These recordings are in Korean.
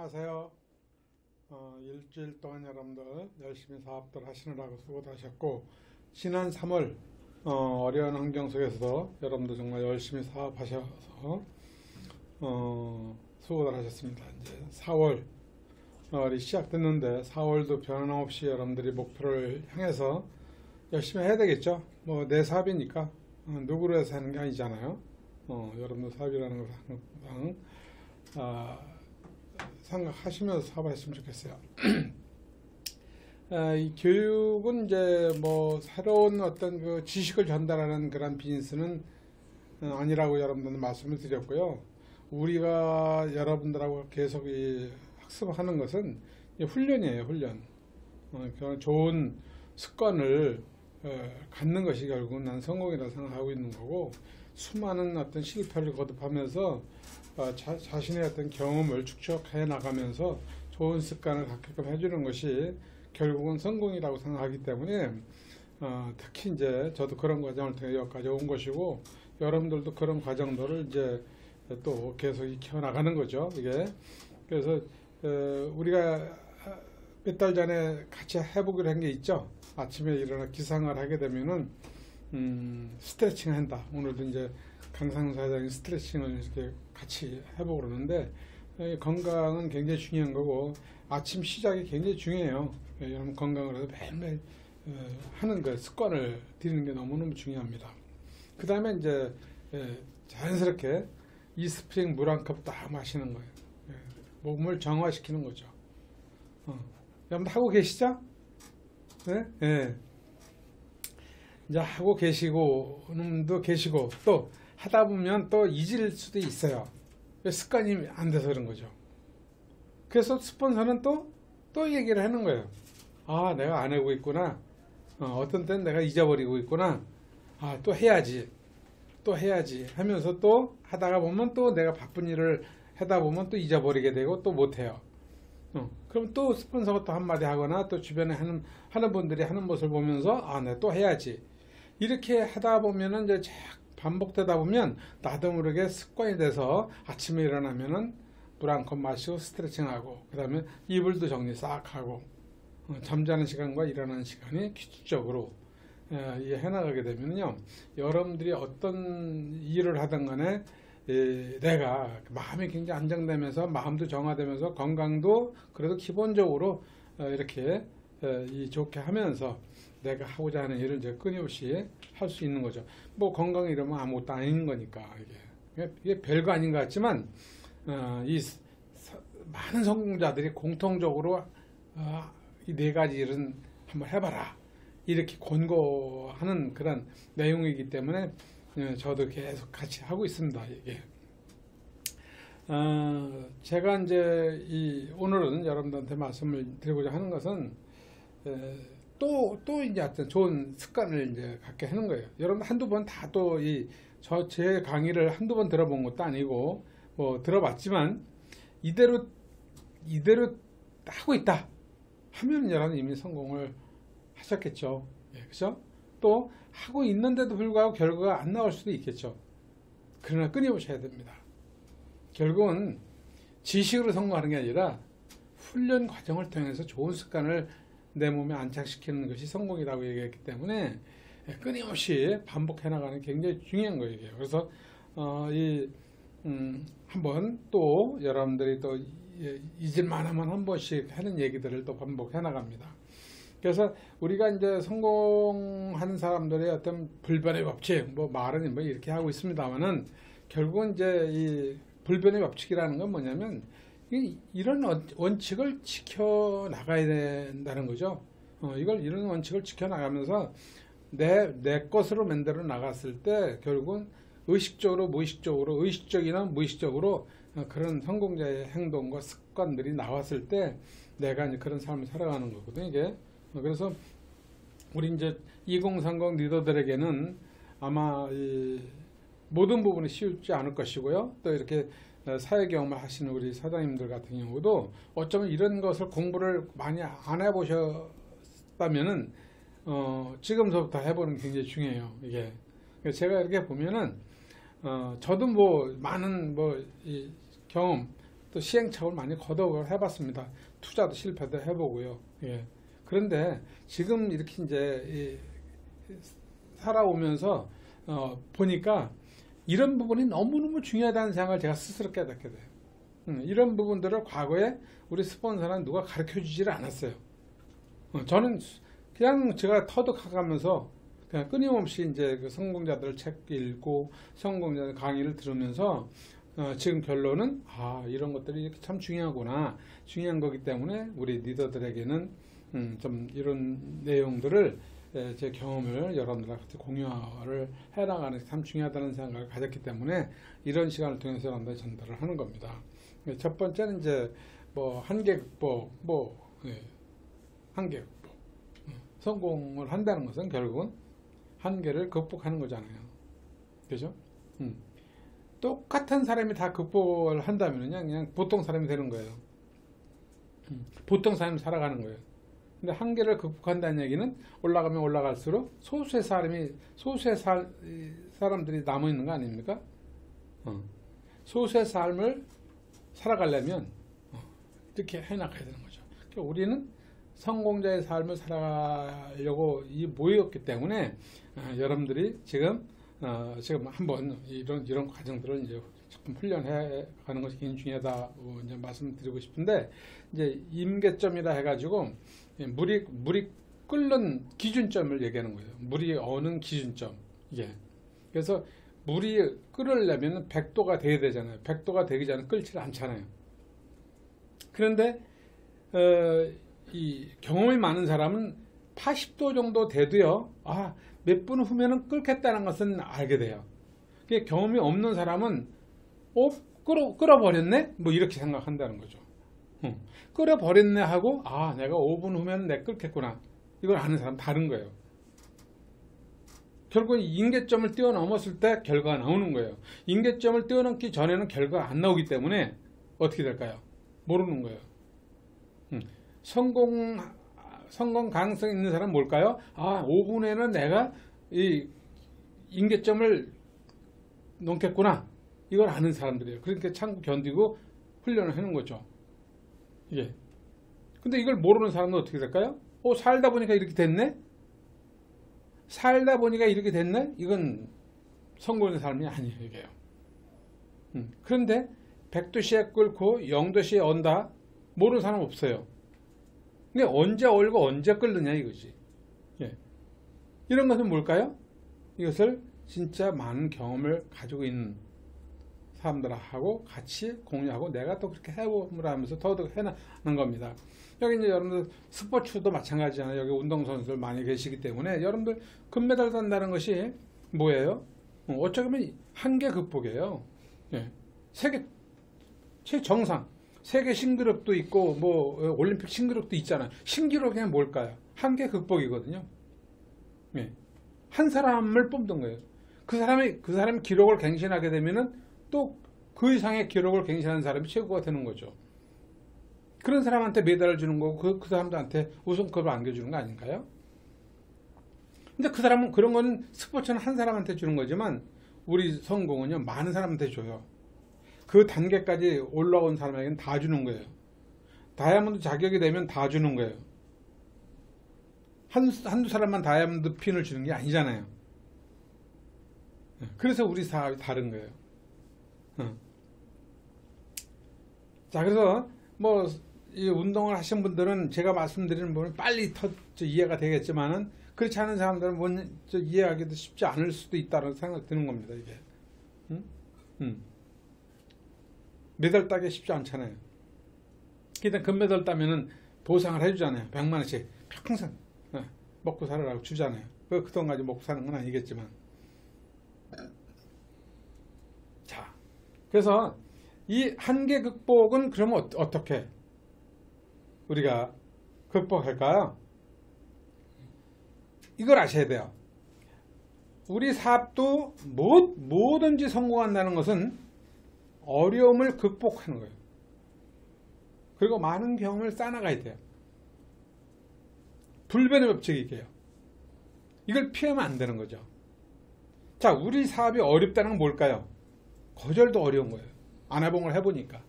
안녕하세요. 일주일 동안 여러분들 열심히 사업들 하시느라고 수고도 하셨고, 지난 3월 어려운 환경 속에서도 여러분들 정말 열심히 사업하셔서 수고들 하셨습니다. 이제 4월이 시작됐는데 4월도 변함없이 여러분들이 목표를 향해서 열심히 해야 되겠죠. 뭐 내 사업이니까 누구로 해서 하는 게 아니잖아요. 여러분들 사업이라는 걸 항상 생각하시면서 사업했으면 좋겠어요. 이 교육은 이제 뭐 새로운 어떤 그 지식을 전달하는 그런 비즈니스는 아니라고 여러분들은 말씀을 드렸고요. 우리가 여러분들하고 계속 이 학습하는 것은 훈련이에요, 훈련. 좋은 습관을 갖는 것이 결국은 난 성공이라고 생각하고 있는 거고, 수많은 어떤 실패를 거듭하면서 자신의 어떤 경험을 축적해 나가면서 좋은 습관을 갖게끔 해주는 것이 결국은 성공이라고 생각하기 때문에 특히 이제 저도 그런 과정을 통해 여기까지 온 것이고, 여러분들도 그런 과정들을 이제 또 계속 익혀 나가는 거죠. 이게 그래서 우리가 몇 달 전에 같이 해보기로 한 게 있죠. 아침에 일어나 기상을 하게 되면은 스트레칭 한다. 오늘도 이제 강상우 사장이 스트레칭을 이렇게 같이 해보고 그러는데, 건강은 굉장히 중요한 거고 아침 시작이 굉장히 중요해요. 여러분 건강을 해서 매일매일 하는 그 습관을 들이는 게 너무너무 중요합니다. 그 다음에 이제 자연스럽게 이스프링 물 한 컵 딱 마시는 거예요. 몸을 정화시키는 거죠. 여러분 하고 계시죠? 네? 네. 이제 하고 계시고 놈도 계시고 또 하다 보면 또 잊을 수도 있어요. 습관이 안 돼서 그런 거죠. 그래서 스폰서는 또 얘기를 하는 거예요. 아, 내가 안 하고 있구나. 어떤 때는 내가 잊어버리고 있구나. 아, 또 해야지 하면서 또 하다가 보면 또 내가 바쁜 일을 하다 보면 또 잊어버리게 되고 또 못해요. 그럼 또 스폰서가 또 한마디 하거나 또 주변에 하는 분들이 하는 모습을 보면서 아, 내가 또 해야지. 이렇게 하다 보면은 이제 반복되다 보면 나도 모르게 습관이 돼서 아침에 일어나면은 물 한 컵 마시고 스트레칭하고, 그 다음에 이불도 정리 싹 하고, 잠자는 시간과 일어나는 시간이 규칙적으로 해나가게 되면요, 여러분들이 어떤 일을 하든 간에 내가 마음이 굉장히 안정되면서 마음도 정화되면서 건강도 그래도 기본적으로 이렇게 좋게 하면서 내가 하고자 하는 일을 이제 끊임없이 할 수 있는 거죠. 뭐 건강 이러면 아무것도 아닌 거니까 이게 별거 아닌 것 같지만 이 많은 성공자들이 공통적으로 이 네 가지 일은 한번 해봐라 이렇게 권고하는 그런 내용이기 때문에 저도 계속 같이 하고 있습니다. 이게 제가 이제 오늘은 여러분들한테 말씀을 드리고자 하는 것은 또 이제 하여튼 좋은 습관을 이제 갖게 하는 거예요. 여러분 한두 번 다 또 제 강의를 한두 번 들어본 것도 아니고 뭐 들어봤지만 이대로 하고 있다 하면 여러분 이미 성공을 하셨겠죠. 그렇죠? 또 하고 있는데도 불구하고 결과가 안 나올 수도 있겠죠. 그러나 끊임없이 해야 됩니다. 결국은 지식으로 성공하는 게 아니라 훈련 과정을 통해서 좋은 습관을 내 몸에 안착시키는 것이 성공이라고 얘기했기 때문에 끊임없이 반복해 나가는 게 굉장히 중요한 거예요. 그래서 한번 또 여러분들이 또 잊을만 하면 한 번씩 하는 얘기들을 또 반복해 나갑니다. 그래서 우리가 이제 성공하는 사람들의 어떤 불변의 법칙, 뭐 말은 뭐 이렇게 하고 있습니다만은 결국은 이제 이 불변의 법칙이라는 건 뭐냐면 이런 원칙을 지켜 나가야 된다는 거죠. 이런 원칙을 지켜 나가면서 내 것으로 만들어 나갔을 때 결국은 의식적으로 무의식적으로, 의식적이나 무의식적으로 그런 성공자의 행동과 습관들이 나왔을 때 내가 이제 그런 삶을 살아가는 거거든요. 이게 그래서 우리 이제 2030 리더들에게는 아마 모든 부분이 쉬우지 않을 것이고요. 또 이렇게 사회 경험을 하시는 우리 사장님들 같은 경우도 어쩌면 이런 것을 공부를 많이 안 해보셨다면은 지금서부터 해보는 게 굉장히 중요해요. 이게 제가 이렇게 보면은 저도 뭐 많은 이 경험 또 시행착오를 많이 거듭을 해봤습니다. 투자도 실패도 해보고요. 예. 그런데 지금 이렇게 이제 살아오면서 보니까 이런 부분이 너무너무 중요하다는 생각을 제가 스스로 깨닫게 돼요. 이런 부분들을 과거에 우리 스폰서는 누가 가르쳐 주지를 않았어요. 저는 그냥 제가 터득해가면서 그냥 끊임없이 이제 그 성공자들 책 읽고 성공자들 강의를 들으면서 지금 결론은 이런 것들이 이렇게 참 중요하구나, 중요한 거기 때문에 우리 리더들에게는 좀 이런 내용들을 제 경험을 여러분들과 같이 공유를 해나가는 게 참 중요하다는 생각을 가졌기 때문에 이런 시간을 통해서 여러분들 전달을 하는 겁니다. 첫 번째는 이제 뭐 한계극복, 한계극복. 성공을 한다는 것은 결국은 한계를 극복하는 거잖아요. 그죠? 똑같은 사람이 다 극복을 한다면 그냥 보통 사람이 되는 거예요. 보통 사람이 살아가는 거예요. 근데 한계를 극복한다는 얘기는 올라가면 올라갈수록 소수의 사람들이 남아 있는 거 아닙니까? 소수의 삶을 살아가려면 이렇게 해나가야 되는 거죠. 그러니까 우리는 성공자의 삶을 살아가려고 모였기 때문에 여러분들이 지금 한번 이런 과정들을 이제 조금 훈련해 가는 것이 굉장히 중요하다고 이제 말씀드리고 싶은데, 이제 임계점이라 해가지고 물이 끓는 기준점을 얘기하는 거예요. 물이 어는 기준점. 이게. 그래서 물이 끓으려면 100도가 돼야 되잖아요. 100도가 되기 전에 끓지 않잖아요. 그런데 이 경험이 많은 사람은 80도 정도 돼도요, 몇 분 후면은 끓겠다는 것은 알게 돼요. 경험이 없는 사람은 끓어버렸네? 뭐 이렇게 생각한다는 거죠. 끓여버렸네 하고 내가 5분 후면 내 끓겠구나, 이걸 아는 사람 다른 거예요. 결국 임계점을 뛰어넘었을 때 결과가 나오는 거예요. 임계점을 뛰어넘기 전에는 결과가 안 나오기 때문에 어떻게 될까요? 모르는 거예요. 성공 가능성이 있는 사람은 뭘까요? 5분에는 내가 이 임계점을 넘겠구나, 이걸 아는 사람들이에요. 그러니까 참고 견디고 훈련을 하는 거죠. 예. 근데 이걸 모르는 사람은 어떻게 될까요? 살다 보니까 이렇게 됐네? 살다 보니까 이렇게 됐네? 이건 성공의 삶이 아니에요, 이게요. 그런데 100도씨에 끓고 0도씨에 언다? 모르는 사람 없어요. 근데 언제 얼고 언제 끓느냐 이거지. 예. 이런 것은 뭘까요? 이것을 진짜 많은 경험을 가지고 있는 사람들하고 같이 공유하고 내가 또 그렇게 해보므로 하면서 더더욱 해나가는 겁니다. 여기 이제 여러분들 스포츠도 마찬가지잖아요. 여기 운동선수들 많이 계시기 때문에 여러분들 금메달 단다는 것이 뭐예요? 어쩌면 한계 극복이에요. 예. 세계 최정상, 세계 신기록도 있고 올림픽 신기록도 있잖아요. 신기록이 뭘까요? 한계 극복이거든요. 예. 한 사람을 뽑는 거예요. 그 사람이 기록을 갱신하게 되면은 또 그 이상의 기록을 갱신하는 사람이 최고가 되는 거죠. 그런 사람한테 메달을 주는 거고 그 사람들한테 우승컵을 안겨주는 거 아닌가요? 근데 그 사람은 그런 거는 스포츠는 한 사람한테 주는 거지만 우리 성공은요, 많은 사람한테 줘요. 그 단계까지 올라온 사람에게는 다 주는 거예요. 다이아몬드 자격이 되면 다 주는 거예요. 한두 사람만 다이아몬드 핀을 주는 게 아니잖아요. 그래서 우리 사업이 다른 거예요. 자, 그래서 이 운동을 하신 분들은 제가 말씀드리는 부분이 빨리 이해가 되겠지만은 그렇지 않은 사람들은 이해하기도 쉽지 않을 수도 있다는 생각이 드는 겁니다, 이게. 메달 따기 쉽지 않잖아요. 일단 금메달 따면은 보상을 해주잖아요. 100만 원씩 평생 먹고 살아라고 주잖아요. 그동안까지 먹고 사는 건 아니겠지만. 자, 그래서 이 한계 극복은 그러면 어떻게 우리가 극복할까요? 이걸 아셔야 돼요. 우리 사업도 뭐든지 성공한다는 것은 어려움을 극복하는 거예요. 그리고 많은 경험을 쌓아나가야 돼요. 불변의 법칙이게요. 이걸 피하면 안 되는 거죠. 자, 우리 사업이 어렵다는 건 뭘까요? 거절도 어려운 거예요. 안 해본 걸 해보니까.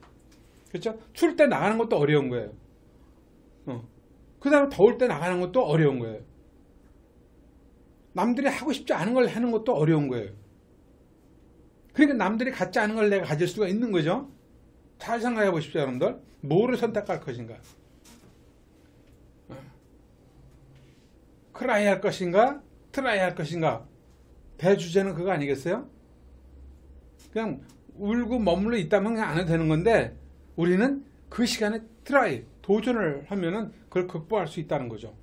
그렇죠? 추울 때 나가는 것도 어려운 거예요. 그 다음에 더울 때 나가는 것도 어려운 거예요. 남들이 하고 싶지 않은 걸 하는 것도 어려운 거예요. 그러니까 남들이 갖지 않은 걸 내가 가질 수가 있는 거죠. 잘 생각해 보십시오, 여러분들. 뭐를 선택할 것인가? 크라이 할 것인가? 트라이 할 것인가? 대주제는 그거 아니겠어요? 그냥 울고 머물러 있다면 그냥 안 해도 되는 건데, 우리는 그 시간에 트라이, 도전을 하면은 그걸 극복할 수 있다는 거죠.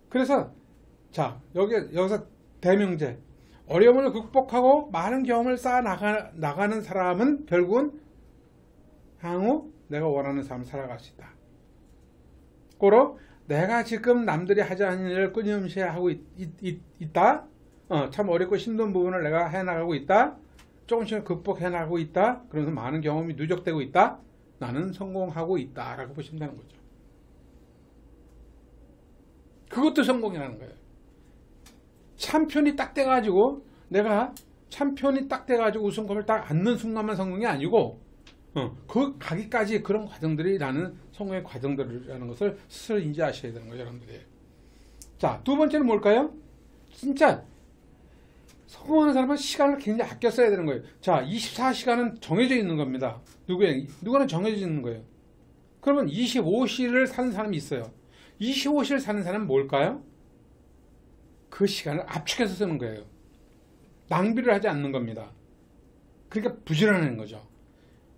그래서 자, 여기서 대명제, 어려움을 극복하고 많은 경험을 쌓아 나가는 사람은 결국은 향후 내가 원하는 삶을 살아갈 수 있다. 고로 내가 지금 남들이 하지 않는 일을 끊임없이 하고 있다. 참 어렵고 힘든 부분을 내가 해나가고 있다. 조금씩 극복해 나가고 있다. 그러면서 많은 경험이 누적되고 있다. 나는 성공하고 있다 라고 보시면 되는 거죠. 그것도 성공이라는 거예요. 참편이 딱 돼가지고 내가 참편이 딱 돼가지고 우승컵을 딱 앉는 순간만 성공이 아니고 그 가기까지 그런 과정들이 나는 성공의 과정들이라는 것을 스스로 인지하셔야 되는 거예요, 여러분들이. 자, 두 번째는 뭘까요? 진짜 성공하는 사람은 시간을 굉장히 아껴 써야 되는 거예요. 자, 24시간은 정해져 있는 겁니다. 누구는 정해져 있는 거예요. 그러면 25시를 사는 사람이 있어요. 25시를 사는 사람은 뭘까요? 그 시간을 압축해서 쓰는 거예요. 낭비를 하지 않는 겁니다. 그러니까 부지런한 거죠.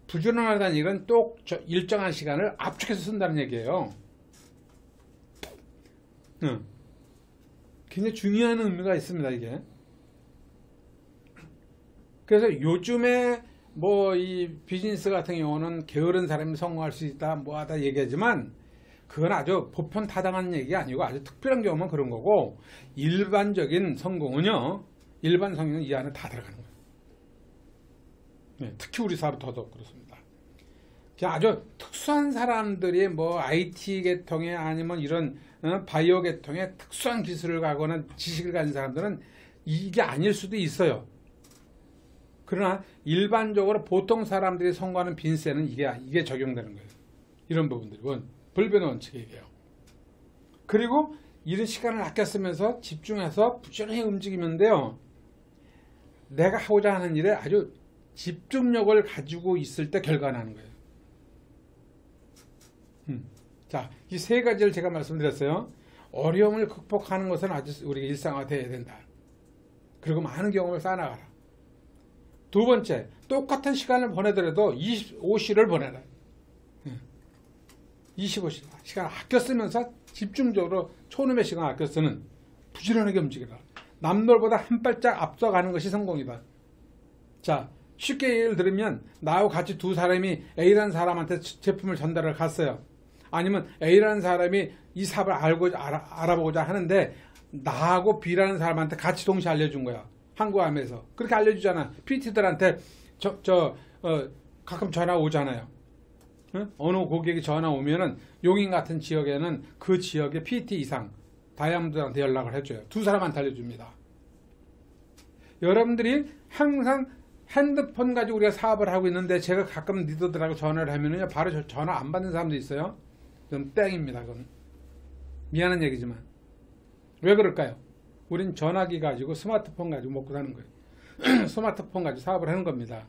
부지런하다는 얘기는 또 일정한 시간을 압축해서 쓴다는 얘기예요. 굉장히 중요한 의미가 있습니다, 이게. 그래서 요즘에 뭐 이 비즈니스 같은 경우는 게으른 사람이 성공할 수 있다, 뭐 하다 얘기하지만 그건 아주 보편타당한 얘기 아니고 아주 특별한 경우만 그런 거고, 일반적인 성공은요, 일반 성공은 이 안에 다 들어가는 거예요. 네, 특히 우리 사회도 더더욱 그렇습니다. 아주 특수한 사람들이 뭐 IT 계통에 아니면 이런 바이오 계통에 특수한 기술을 가거나 지식을 가진 사람들은 이게 아닐 수도 있어요. 그러나 일반적으로 보통 사람들이 성공하는 빈센은 이게 적용되는 거예요. 이런 부분들이 불변의 원칙이에요. 그리고 이런 시간을 아껴 쓰면서 집중해서 부지런히 움직이면 돼요. 내가 하고자 하는 일에 아주 집중력을 가지고 있을 때 결과가 나는 거예요. 자, 이 세 가지를 제가 말씀드렸어요. 어려움을 극복하는 것은 아주 우리가 일상화되어야 된다. 그리고 많은 경험을 쌓아나가라. 두 번째, 똑같은 시간을 보내더라도 25시를 보내라. 25시 시간 아껴 쓰면서 집중적으로 초놈의 시간 아껴 쓰는, 부지런하게 움직여라. 남들보다 한 발짝 앞서가는 것이 성공이다. 자, 쉽게 예를 들면 나하고 같이 두 사람이 A라는 사람한테 제품을 전달을 갔어요. 아니면 A라는 사람이 이 사업을 알아보고자 하는데 나하고 B라는 사람한테 같이 동시에 알려준 거야. 한국암에서 그렇게 알려주잖아. PT들한테 가끔 전화 오잖아요. 어느 고객이 전화 오면은 용인 같은 지역에는 그 지역의 PT 이상 다이아몬드한테 연락을 해줘요. 두 사람한테 알려줍니다. 여러분들이 항상 핸드폰 가지고 우리가 사업을 하고 있는데 제가 가끔 리더들하고 전화를 하면은요, 바로 전화 안 받는 사람도 있어요. 그건 땡입니다. 그건 미안한 얘기지만. 왜 그럴까요? 우린 전화기 가지고 스마트폰 가지고 먹고 사는 거예요. 스마트폰 가지고 사업을 하는 겁니다.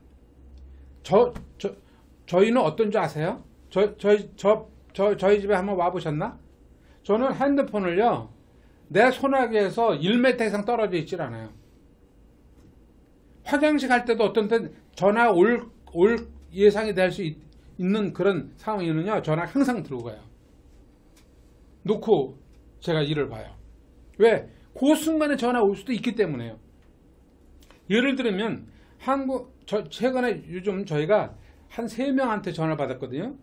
저희는 어떤 줄 아세요? 저희 집에 한번 와보셨나? 저는 핸드폰을요, 내 손아귀에서 1m 이상 떨어져 있질 않아요. 화장실 갈 때도 어떤 때 전화 올 예상이 될 수 있는 그런 상황이면요, 전화 항상 들고 가요. 놓고 제가 일을 봐요. 왜? 그 순간에 전화 올 수도 있기 때문에요. 예를 들면 최근에 요즘 저희가 한 3명한테 전화를 받았거든요.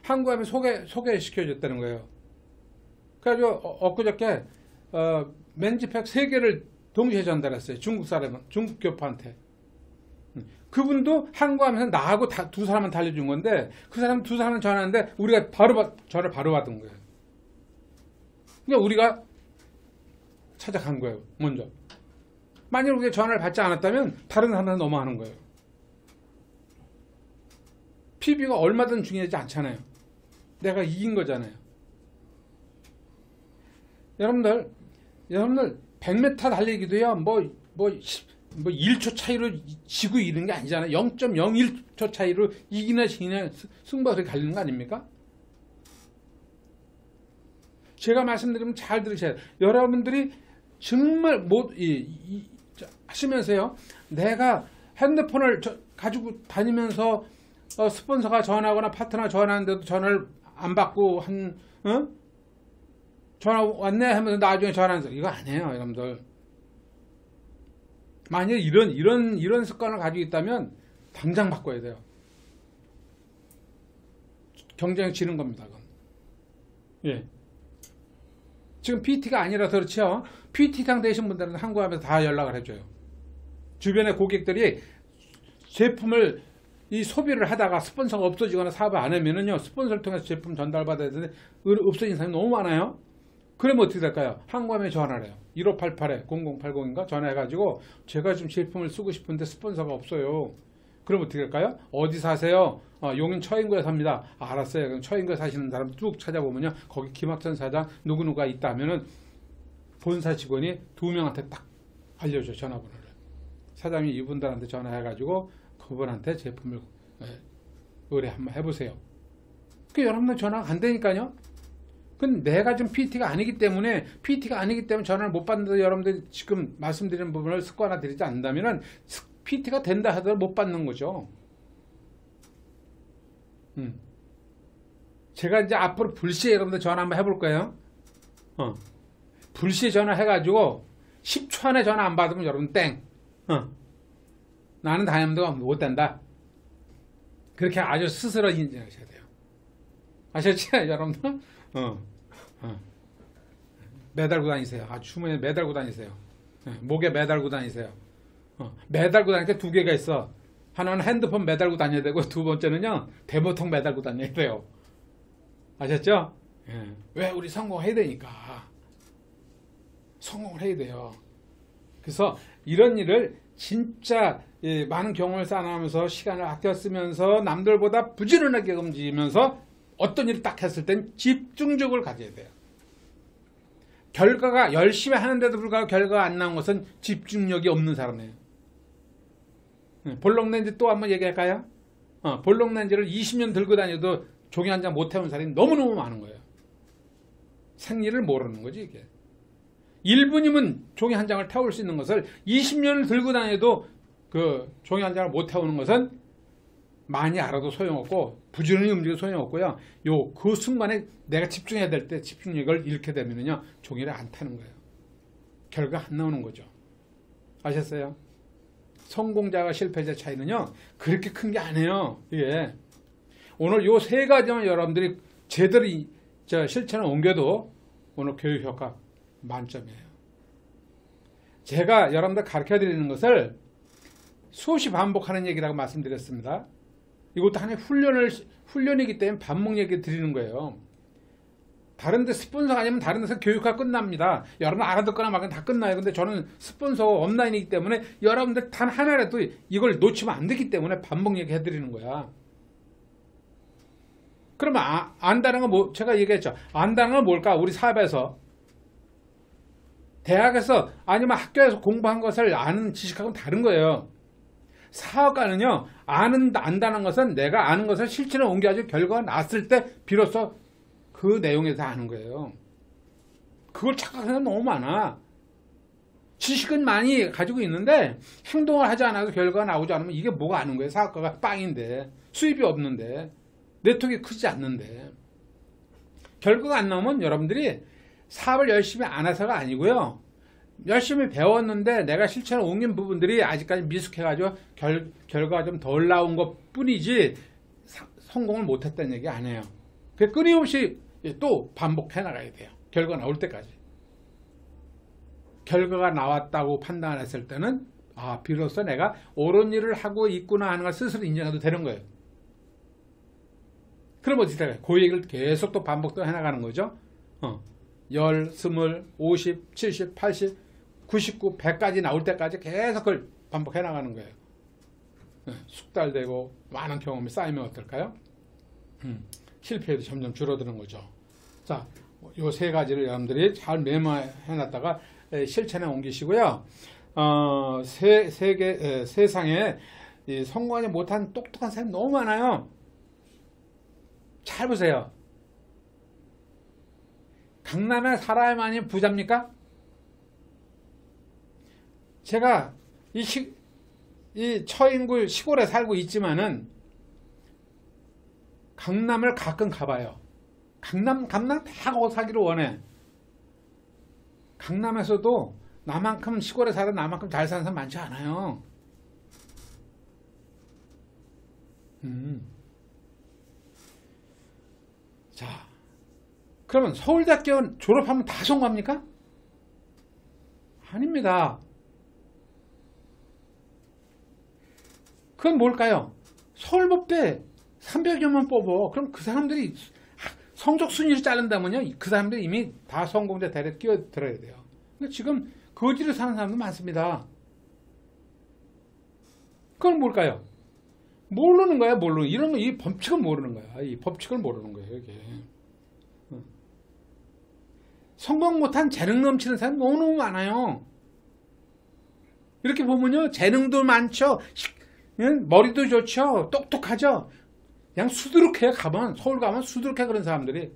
한국암에 소개시켜줬다는 거예요. 그래가지고 엊그저께 맨지팩 3개를 동시에 전달했어요. 중국 교포한테. 그분도 한국암에서 나하고 두 사람한테 알려준 건데, 그 사람 두 사람은 전화하는데 우리가 전화를 바로 받은 거예요. 그러니까 우리가 찾아간 거예요, 먼저. 만약 우리가 전화를 받지 않았다면 다른 사람한테 넘어가는 거예요. PB가 얼마든 중요하지 않잖아요. 내가 이긴 거잖아요. 여러분들 100m 달리기도요, 뭐 1초 차이로 지고 이기는 게 아니잖아요. 0.01초 차이로 이기나 지기나 승부가 그렇게 갈리는 거 아닙니까? 제가 말씀드리면 잘 들으셔야 돼요. 여러분들이 정말 하시면서요, 내가 핸드폰을 가지고 다니면서 스폰서가 전화하거나 파트너가 전화하는데도 전화를 안 받고 전화 왔네 하면서 나중에 전화하면서 이거 아니에요, 여러분들. 만약에 이런 습관을 가지고 있다면 당장 바꿔야 돼요. 경쟁이 지는 겁니다, 그건. 예. 지금 PT가 아니라서 그렇죠. PT상 되신 분들은 한국하면서 다 연락을 해줘요. 주변의 고객들이 제품을 소비를 하다가 스폰서가 없어지거나 사업을 안 하면은요, 스폰서를 통해서 제품 전달받아야 되는데 없어진 사람이 너무 많아요. 그러면 어떻게 될까요? 한국함에 전화를 해요. 1588에 0080인가 전화해가지고 제가 지금 제품을 쓰고 싶은데 스폰서가 없어요. 그럼 어떻게 될까요? 어디 사세요? 용인 처인구에 삽니다. 알았어요. 그럼 처인구에 사시는 사람 쭉 찾아보면요, 거기 김학천 사장 누구누가 있다 하면은 본사 직원이 2명한테 딱 알려줘, 전화번호를. 사장이 이분들한테 전화해가지고 그분한테 제품을 의뢰 한번 해보세요. 여러분들 전화가 안 되니까요. 근데 내가 좀 PT가 아니기 때문에 전화를 못 받는다, 여러분들이 지금 말씀드리는 부분을 습관화 드리지 않는다면은 PT가 된다 하더라도 못 받는 거죠. 제가 이제 앞으로 불시에 여러분들 전화 한번 해볼 거예요. 불시에 전화 해가지고 10초 안에 전화 안 받으면 여러분 땡. 나는 다이아몬드가 못 된다. 그렇게 아주 스스로 인정하셔야 돼요. 아셨죠, 여러분들? 매달고 다니세요. 주머니에 매달고 다니세요. 목에 매달고 다니세요. 매달고 다니니까 두 개가 있어. 하나는 핸드폰 매달고 다녀야 되고, 두 번째는요, 대보통 매달고 다녀야 돼요. 아셨죠? 왜? 우리 성공해야 되니까. 성공을 해야 돼요. 그래서 이런 일을 진짜 많은 경험을 쌓아나면서 시간을 아껴 쓰면서 남들보다 부지런하게 움직이면서 어떤 일을 딱 했을 땐 집중력을 가져야 돼요. 결과가 열심히 하는데도 불구하고 결과가 안 나온 것은 집중력이 없는 사람이에요. 볼록렌즈 또 한번 얘기할까요? 볼록렌즈를 20년 들고 다녀도 종이 한 장 못 태운 사람이 너무너무 많은 거예요. 생리를 모르는 거지, 이게. 1분이면 종이 한 장을 태울 수 있는 것을 20년을 들고 다녀도 그 종이 한 장을 못 태우는 것은 많이 알아도 소용없고 부지런히 움직여도 소용없고요. 그 순간에 내가 집중해야 될 때 집중력을 잃게 되면요, 종이를 안 타는 거예요. 결과 안 나오는 거죠. 아셨어요? 성공자와 실패자 차이는요, 그렇게 큰 게 아니에요. 이게 오늘 요 세 가지만 여러분들이 제대로 실천에 옮겨도 오늘 교육 효과 만점이에요. 제가 여러분들 가르쳐 드리는 것을 수없이 반복하는 얘기라고 말씀드렸습니다. 이것도 하나의 훈련이기 때문에 반복 얘기 드리는 거예요. 다른 데 스폰서가 아니면 다른 데서 교육가 끝납니다. 여러분 알아듣거나 말거나 다 끝나요. 근데 저는 스폰서 온라인이기 때문에 여러분들 단 하나라도 이걸 놓치면 안 되기 때문에 반복 얘기 해드리는 거야. 그러면 안다는 건 제가 얘기했죠. 안다는 건 뭘까? 우리 사업에서, 대학에서 아니면 학교에서 공부한 것을 아는 지식하고는 다른 거예요. 사업가는요, 안다는 것은 내가 아는 것을 실천에 옮겨가지고 결과가 났을 때 비로소 그 내용에서 아는 거예요. 그걸 착각하는 사람 너무 많아. 지식은 많이 가지고 있는데 행동을 하지 않아도 결과가 나오지 않으면 이게 뭐가 아는 거예요. 사업가가 빵인데, 수입이 없는데, 네트워크가 크지 않는데. 결과가 안 나오면 여러분들이 사업을 열심히 안 해서가 아니고요, 열심히 배웠는데 내가 실천에 옮긴 부분들이 아직까지 미숙해가지고 결과가 좀 덜 나온 것 뿐이지 성공을 못했다는 얘기 아니에요. 끊임없이 또 반복해 나가야 돼요. 결과 나올 때까지. 결과가 나왔다고 판단했을 때는 비로소 내가 옳은 일을 하고 있구나 하는 걸 스스로 인정해도 되는 거예요. 그럼 어떻게 될까요? 그 얘기를 계속 또 반복도 해나가는 거죠. 10, 20, 50, 70, 80, 99, 100까지 나올 때까지 계속 그걸 반복해 나가는 거예요. 숙달되고 많은 경험이 쌓이면 어떨까요? 실패도 점점 줄어드는 거죠. 자, 요 세 가지를 여러분들이 잘 메모해놨다가 실천에 옮기시고요. 세상에 성공하지 못한 똑똑한 사람이 너무 많아요. 잘 보세요. 강남에 살아야만이 부자입니까? 제가 이 처인구 시골에 살고 있지만은 강남을 가끔 가봐요. 강남 다 가고 살기를 원해. 강남에서도 나만큼 시골에 살아 나만큼 잘 사는 사람 많지 않아요. 자, 그러면 서울대학교 졸업하면 다 성공합니까? 아닙니다. 그건 뭘까요? 서울법대 300여만 뽑어. 그럼 그 사람들이 성적 순위를 자른다면요, 그 사람들이 이미 다 성공자 대열에 끼어들어야 돼요. 근데 지금 거지로 사는 사람도 많습니다. 그건 뭘까요? 모르는 거야, 모르는. 이런 거, 이 법칙을 모르는 거야. 이 법칙을 모르는 거예요, 이게. 성공 못한 재능 넘치는 사람 너무너무 많아요. 이렇게 보면요, 재능도 많죠. 머리도 좋죠. 똑똑하죠. 그냥 수두룩해. 서울 가면 수두룩해, 그런 사람들이.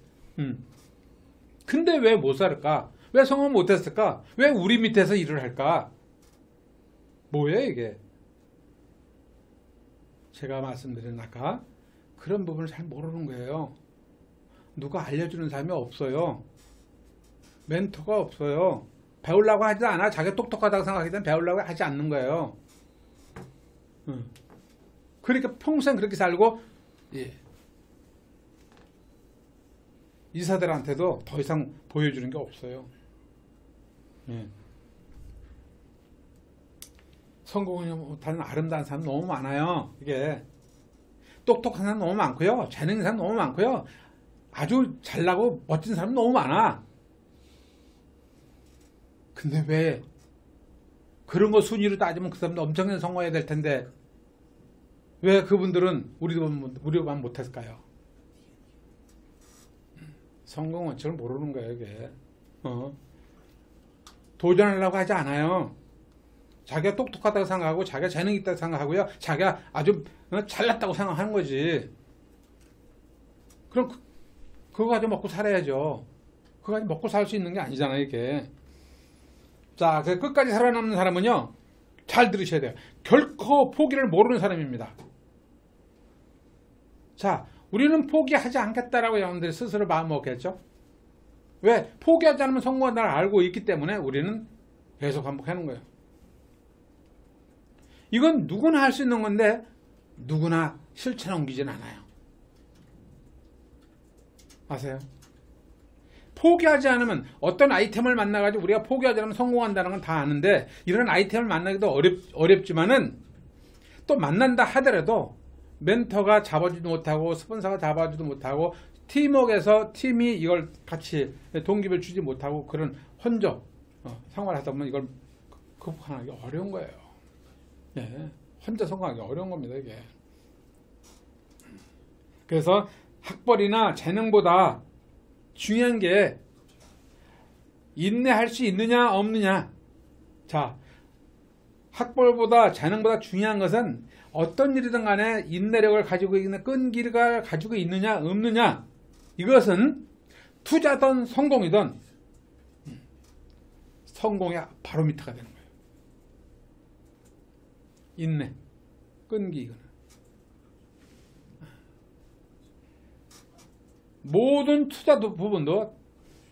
근데 왜 못 살을까? 왜 성공 못했을까? 왜 우리 밑에서 일을 할까? 뭐예요, 이게? 제가 말씀드린 아까 그런 부분을 잘 모르는 거예요. 누가 알려주는 사람이 없어요. 멘토가 없어요. 배우려고 하지 않아. 자기가 똑똑하다고 생각하기 때문에 배우려고 하지 않는 거예요. 그러니까 평생 그렇게 살고, 이사들한테도 더 이상 보여주는 게 없어요. 성공을 못하는 아름다운 사람 너무 많아요. 이게 똑똑한 사람 너무 많고요. 재능 있는 사람 너무 많고요. 아주 잘나고 멋진 사람 너무 많아. 근데 왜 그런 거 순위로 따지면 그 사람도 엄청나게 성공해야 될 텐데 왜 그분들은 우리만 못했을까요? 성공 원칙을 모르는 거예요, 이게. 도전하려고 하지 않아요. 자기가 똑똑하다고 생각하고 자기가 재능이 있다고 생각하고요. 자기가 아주 잘났다고 생각하는 거지. 그럼 그거 가지고 먹고 살아야죠. 그거 가지고 먹고 살 수 있는 게 아니잖아요, 이게. 자, 그래서 끝까지 살아남는 사람은요, 잘 들으셔야 돼요. 결코 포기를 모르는 사람입니다. 자, 우리는 포기하지 않겠다라고 여러분들이 스스로 마음먹겠죠? 왜? 포기하지 않으면 성공한다는 걸 알고 있기 때문에 우리는 계속 반복하는 거예요. 이건 누구나 할 수 있는 건데 누구나 실천에 옮기진 않아요. 아세요? 포기하지 않으면 어떤 아이템을 만나가지고 우리가 포기하지 않으면 성공한다는 건 다 아는데 이런 아이템을 만나기도 어렵지만은 또 만난다 하더라도 멘토가 잡아주지도 못하고 스폰서가 잡아주지도 못하고 팀워크에서 팀이 이걸 같이 동기부여를 주지 못하고 그런 혼자 생활하다 보면 이걸 극복하기 어려운 거예요. 혼자 성공하기 어려운 겁니다, 이게. 그래서 학벌이나 재능보다 중요한 게 인내할 수 있느냐 없느냐. 자, 학벌보다 재능보다 중요한 것은 어떤 일이든 간에 인내력을 가지고 있는 끈기를 가지고 있느냐 없느냐. 이것은 투자든 성공이든 성공의 바로미터가 되는 거예요. 인내, 끈기. 이거는 모든 투자 부분도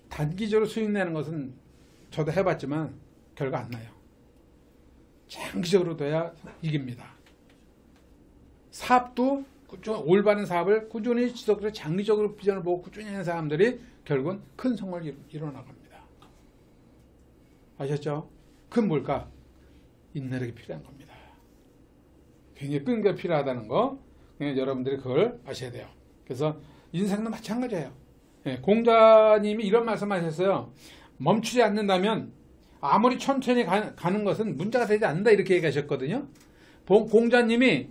단기적으로 수익 내는 것은 저도 해봤지만 결과 안 나요. 장기적으로 돼야 이깁니다. 사업도 올바른 사업을 꾸준히 지속적으로 장기적으로 비전을 보고 꾸준히 하는 사람들이 결국은 큰 성공을 이뤄나갑니다. 아셨죠? 그건 뭘까? 인내력이 필요한 겁니다. 굉장히 끈기가 필요하다는 거, 여러분들이 그걸 아셔야 돼요. 그래서 인생도 마찬가지예요. 공자님이 이런 말씀하셨어요. 멈추지 않는다면 아무리 천천히 가는 것은 문제가 되지 않는다, 이렇게 얘기하셨거든요. 공자님이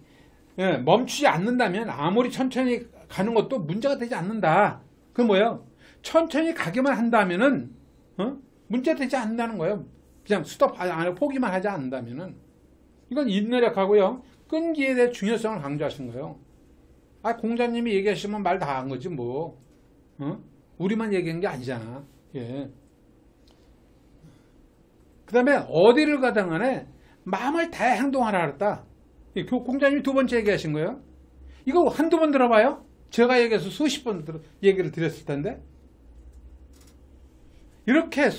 예, 멈추지 않는다면 아무리 천천히 가는 것도 문제가 되지 않는다. 그 뭐예요? 천천히 가기만 한다면은 문제 되지 않는다는 거예요. 그냥 스톱 안 하고 포기만 하지 않는다면은. 이건 인내력하고요. 끈기에 대해 중요성을 강조하신 거예요. 아, 공자님이 얘기하시면 말 다 한 거지 뭐. 우리만 얘기한 게 아니잖아. 예. 그 다음에 어디를 가든 간에 마음을 다해 행동하라 그랬다. 공자님이 두 번째 얘기하신 거예요. 이거 한두 번 들어봐요? 제가 얘기해서 수십 번 얘기를 드렸을 텐데. 이렇게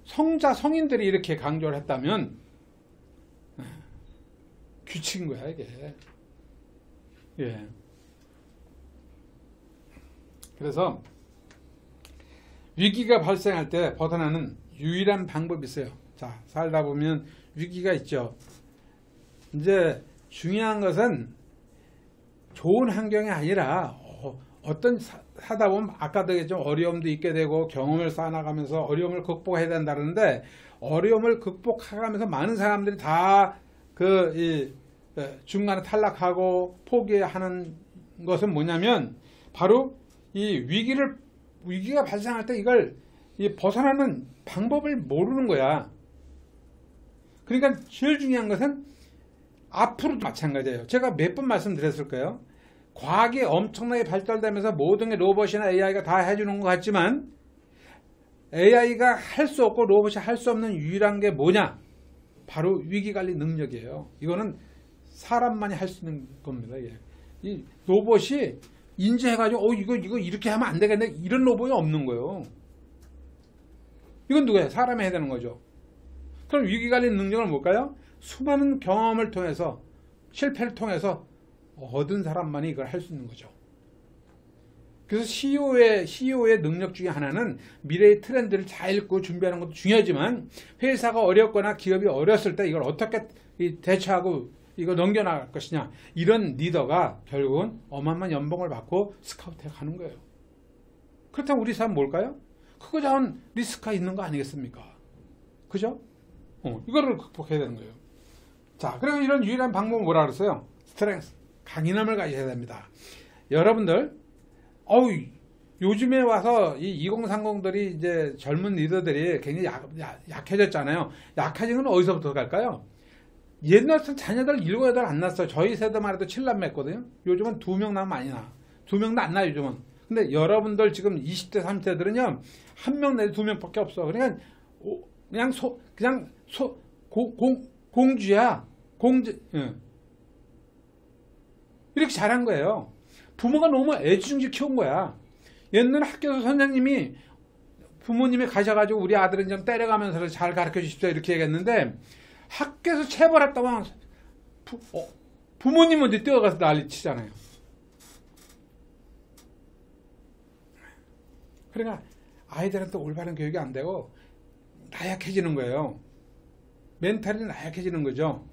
성인들이 이렇게 강조를 했다면 규칙인 거야, 이게. 예. 그래서 위기가 발생할 때 벗어나는 유일한 방법이 있어요. 자, 살다 보면 위기가 있죠. 이제 중요한 것은 좋은 환경이 아니라 어떤 하다 보면 아까도 좀 어려움도 있게 되고 경험을 쌓아나가면서 어려움을 극복해야 된다는데, 어려움을 극복하면서 많은 사람들이 다 중간에 탈락하고 포기하는 것은 뭐냐면 바로 이 위기가 발생할 때 이걸 벗어나는 방법을 모르는 거야. 그러니까 제일 중요한 것은 앞으로도 마찬가지예요. 제가 몇 번 말씀드렸을 거예요. 과학이 엄청나게 발달되면서 모든 게 로봇이나 AI가 다 해주는 것 같지만 AI가 할 수 없고 로봇이 할 수 없는 유일한 게 뭐냐? 바로 위기관리 능력이에요. 이거는 사람만이 할 수 있는 겁니다. 이 로봇이 인지해가지고 이거 이렇게 하면 안 되겠네, 이런 로봇이 없는 거예요. 이건 누구예요? 사람이 해야 되는 거죠. 그럼 위기관리 능력을 뭘까요? 수많은 경험을 통해서, 실패를 통해서 얻은 사람만이 이걸 할 수 있는 거죠. 그래서 CEO의 능력 중에 하나는 미래의 트렌드를 잘 읽고 준비하는 것도 중요하지만, 회사가 어렵거나 기업이 어렸을 때 이걸 어떻게 대처하고 이거 넘겨나갈 것이냐, 이런 리더가 결국은 어마어마한 연봉을 받고 스카우트해 가는 거예요. 그렇다면 우리 사람 뭘까요? 그거 자원 리스크가 있는 거 아니겠습니까? 그죠? 이거를 극복해야 되는 거예요. 자, 그럼 이런 유일한 방법은 뭐라 그랬어요? 스트렝스, 강인함을 가져야 됩니다. 여러분들, 요즘에 와서 이 2030들이 이제 젊은 리더들이 굉장히 약해졌잖아요. 약해진 건 어디서부터 갈까요? 옛날에는 자녀들 7, 8 안 낳았어요. 저희 세대만 해도 7남매 했거든요. 요즘은 2명 낳으면 많이 나. 2명도 안 나요, 요즘은. 근데 여러분들 지금 20대, 30대들은요, 1명 내지 2명밖에 없어. 그러니까, 공주야. 이렇게 잘한 거예요. 부모가 너무 애지중지 키운 거야. 옛날 학교에서 선생님이 부모님이 가셔가지고 우리 아들은 좀 때려가면서 잘 가르쳐 주십시오, 이렇게 얘기했는데, 학교에서 체벌했다고 하면 부모님 먼저 뛰어가서 난리 치잖아요. 그러니까 아이들한테 올바른 교육이 안 되고 나약해지는 거예요. 멘탈이 나약해지는 거죠.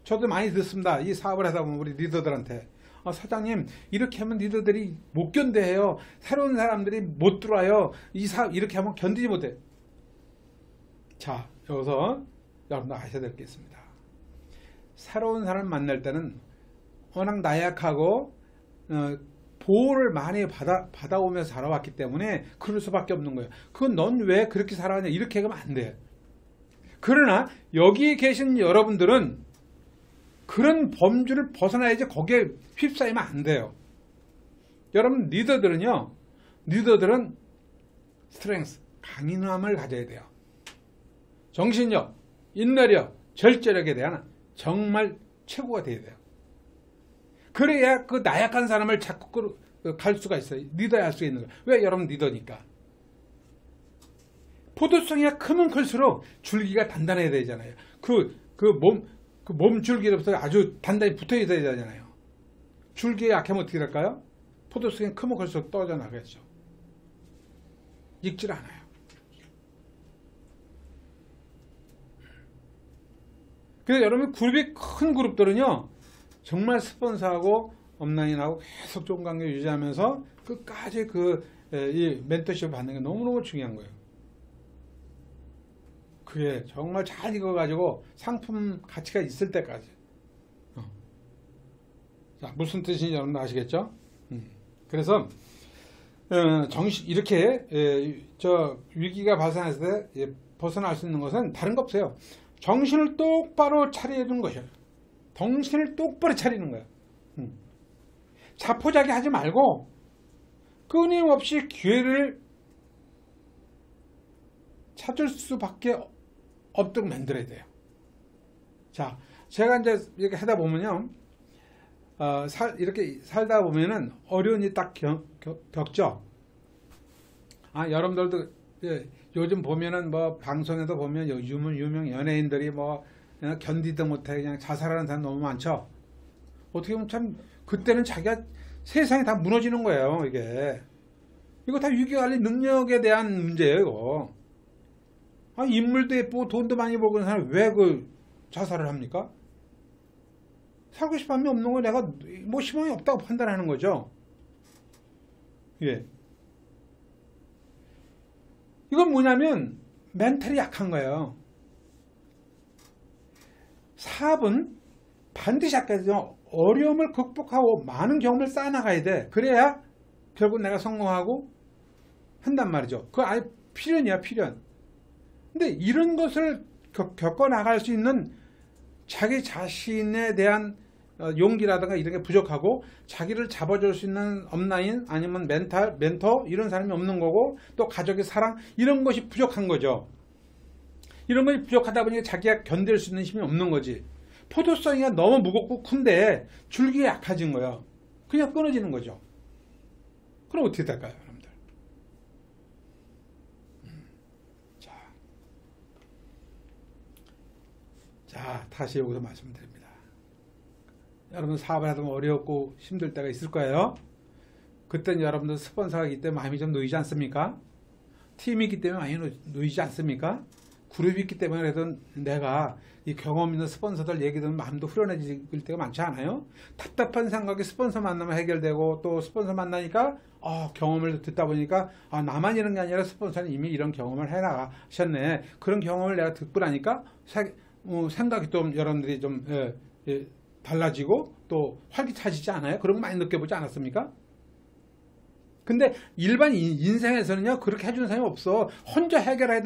저도 많이 듣습니다. 이 사업을 하다 보면 우리 리더들한테, 사장님 이렇게 하면 리더들이 못 견뎌해요. 새로운 사람들이 못 들어와요. 이 사업 이렇게 하면 견디지 못해. 자, 여기서 여러분들 아셔야 될 게 있습니다. 새로운 사람 만날 때는 워낙 나약하고 보호를 많이 받아오면서 살아왔기 때문에 그럴 수밖에 없는 거예요. 그건 넌 왜 그렇게 살아왔냐, 이렇게 하면 안 돼. 그러나 여기 계신 여러분들은 그런 범주를 벗어나야지 거기에 휩싸이면 안 돼요. 여러분 리더들은 스트렝스, 강인함을 가져야 돼요. 정신력, 인내력, 절제력에 대한 정말 최고가 돼야 돼요. 그래야 그 나약한 사람을 자꾸 갈 수가 있어요. 리더야 할 수 있는 거예요. 왜? 여러분 리더니까. 포도송이가 크면 클수록 줄기가 단단해야 되잖아요. 몸 줄기로부터 아주 단단히 붙어 있어야 되잖아요. 줄기가 약하면 어떻게 될까요? 포도송이 크면 클수록 떨어져 나가겠죠. 익질 않아요. 그래서 여러분 그룹이 큰 그룹들은요, 정말 스폰서하고 업라인하고 계속 좋은 관계 유지하면서 끝까지 이 멘토십을 받는 게 너무너무 중요한 거예요. 그게 정말 잘 익어가지고 상품 가치가 있을 때까지. 자, 무슨 뜻인지 여러분 아시겠죠? 그래서 정신 이렇게 저 위기가 발생했을 때 벗어날 수 있는 것은 다른 거 없어요. 정신을 똑바로 차리는 것이에요. 정신을 똑바로 차리는 거예요. 자포자기 하지 말고 끊임없이 기회를 찾을 수밖에 없도록 만들어야 돼요. 자, 제가 이제 이렇게 하다 보면요, 이렇게 살다 보면은 어려운 일 딱 겪죠. 여러분들도 요즘 보면은 뭐 방송에도 보면 요즘은 유명 연예인들이 뭐 그냥 견디도 못해 그냥 자살하는 사람 너무 많죠. 어떻게 보면 참 그때는 자기가 세상이 다 무너지는 거예요. 이거 다 위기관리 능력에 대한 문제예요. 이거. 인물도 예쁘고 돈도 많이 벌고 있는 사람이 왜 자살을 합니까? 살고 싶은 마음이 없는 거 내가 뭐 희망이 없다고 판단하는 거죠. 이건 뭐냐면 멘탈이 약한 거예요. 사업은 반드시 아까 어려움을 극복하고 많은 경험을 쌓아나가야 돼. 그래야 결국 내가 성공하고 한단 말이죠. 그거 아예 필연이야, 필연. 근데 이런 것을 겪어나갈 수 있는 자기 자신에 대한 용기라든가 이런 게 부족하고 자기를 잡아줄 수 있는 업라인 아니면 멘토 이런 사람이 없는 거고 또 가족의 사랑 이런 것이 부족한 거죠. 이런 것이 부족하다 보니까 자기가 견딜 수 있는 힘이 없는 거지. 포도성이 너무 무겁고 큰데 줄기가 약해진 거예요. 그냥 끊어지는 거죠. 그럼 어떻게 될까요, 여러분들? 자, 다시 여기서 말씀드립니다. 여러분 사업을 하다 보면 어렵고 힘들 때가 있을 거예요. 그때는 여러분들 스폰서가 있기 때문에 마음이 좀 놓이지 않습니까? 팀이 있기 때문에 많이 놓이지 않습니까? 그룹이 있기 때문에 그래도 내가 이 경험 있는 스폰서들 얘기 들으면 마음도 후련해질 때가 많지 않아요? 답답한 생각이 스폰서 만나면 해결되고 또 스폰서 만나니까 경험을 듣다 보니까 나만 이런 게 아니라 스폰서는 이미 이런 경험을 해나가셨네. 그런 경험을 내가 듣고 나니까 생각이 좀 여러분들이 좀 달라지고 또 활기차지지 않아요? 그런 거 많이 느껴보지 않았습니까? 근데 일반 인생에서는요 그렇게 해주는 사람이 없어. 혼자 해결해야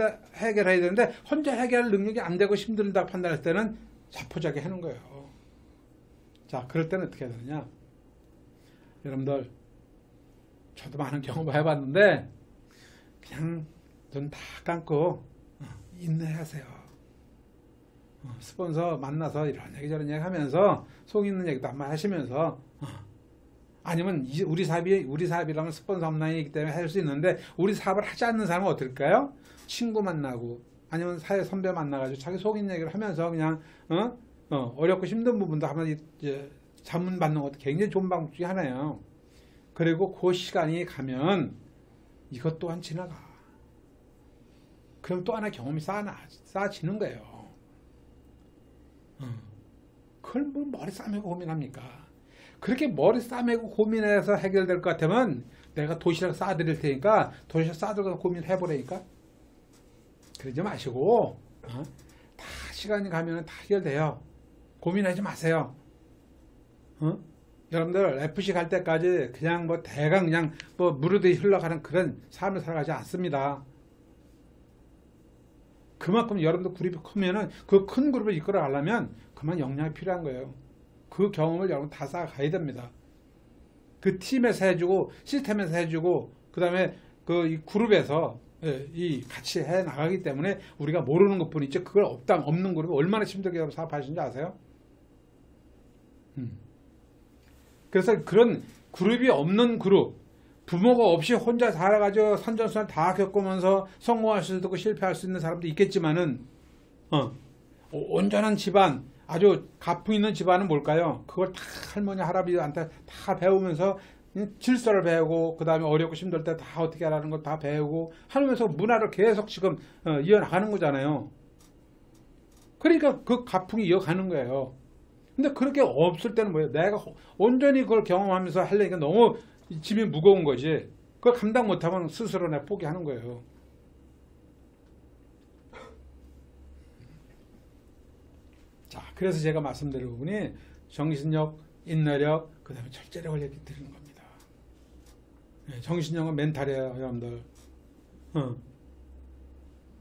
되는데 혼자 해결할 능력이 안 되고 힘들다고 판단할 때는 자포자기 하는 거예요. 자, 그럴 때는 어떻게 해야 되느냐, 여러분들 저도 많은 경험을 해봤는데 그냥 눈 다 감고 인내하세요. 스폰서 만나서 이런 얘기 저런 얘기 하면서 속 있는 얘기도 한번 하시면서 아니면 우리 사업이라면 스폰서 업라인이기 때문에 할 수 있는데 우리 사업을 하지 않는 사람은 어떨까요? 친구 만나고 아니면 사회 선배 만나가지고 자기 속 있는 얘기를 하면서 그냥 어렵고 힘든 부분도 한번 자문 받는 것도 굉장히 좋은 방법 중에 하나예요. 그리고 그 시간이 가면 이것 또한 지나가. 그럼 또 하나 경험이 쌓아지는 거예요. 그걸 뭐 머리 싸매고 고민합니까? 그렇게 머리 싸매고 고민해서 해결될 것 같으면 내가 도시락 싸드릴 테니까 도시락 싸들고 고민해보라니까. 그러지 마시고 다 시간이 가면 다 해결돼요. 고민하지 마세요. 여러분들 FC 갈 때까지 그냥 뭐 대강 그냥 뭐 무르듯이 흘러가는 그런 삶을 살아가지 않습니다. 그만큼 여러분들 그룹이 크면은 그 큰 그룹을 이끌어 가려면 그만 역량이 필요한 거예요. 그 경험을 여러분 다 쌓아가야 됩니다. 그 팀에서 해주고 시스템에서 해주고 그 다음에 이 그룹에서 같이 해 나가기 때문에 우리가 모르는 것뿐 있죠. 그걸 없는 그룹이 얼마나 힘들게 사업하시는지 아세요? 그래서 그런 그룹이 없는 그룹, 부모가 없이 혼자 살아가지고 산전수전 다 겪으면서 성공할 수도 있고 실패할 수 있는 사람도 있겠지만은 온전한 집안, 아주 가풍 있는 집안은 뭘까요? 그걸 다 할머니 할아버지한테 다 배우면서 질서를 배우고 그 다음에 어렵고 힘들 때 다 어떻게 하라는 걸 다 배우고 하면서 문화를 계속 지금 이어나가는 거잖아요. 그러니까 그 가풍이 이어가는 거예요. 근데 그렇게 없을 때는 뭐예요? 내가 온전히 그걸 경험하면서 하려니까 너무 짐이 무거운 거지. 그걸 감당 못하면 스스로 내 포기하는 거예요. 자, 그래서 제가 말씀드린 부분이 정신력 인내력, 그 다음에 절제력을 얘기 드리는 겁니다. 정신력은 멘탈이에요, 여러분들.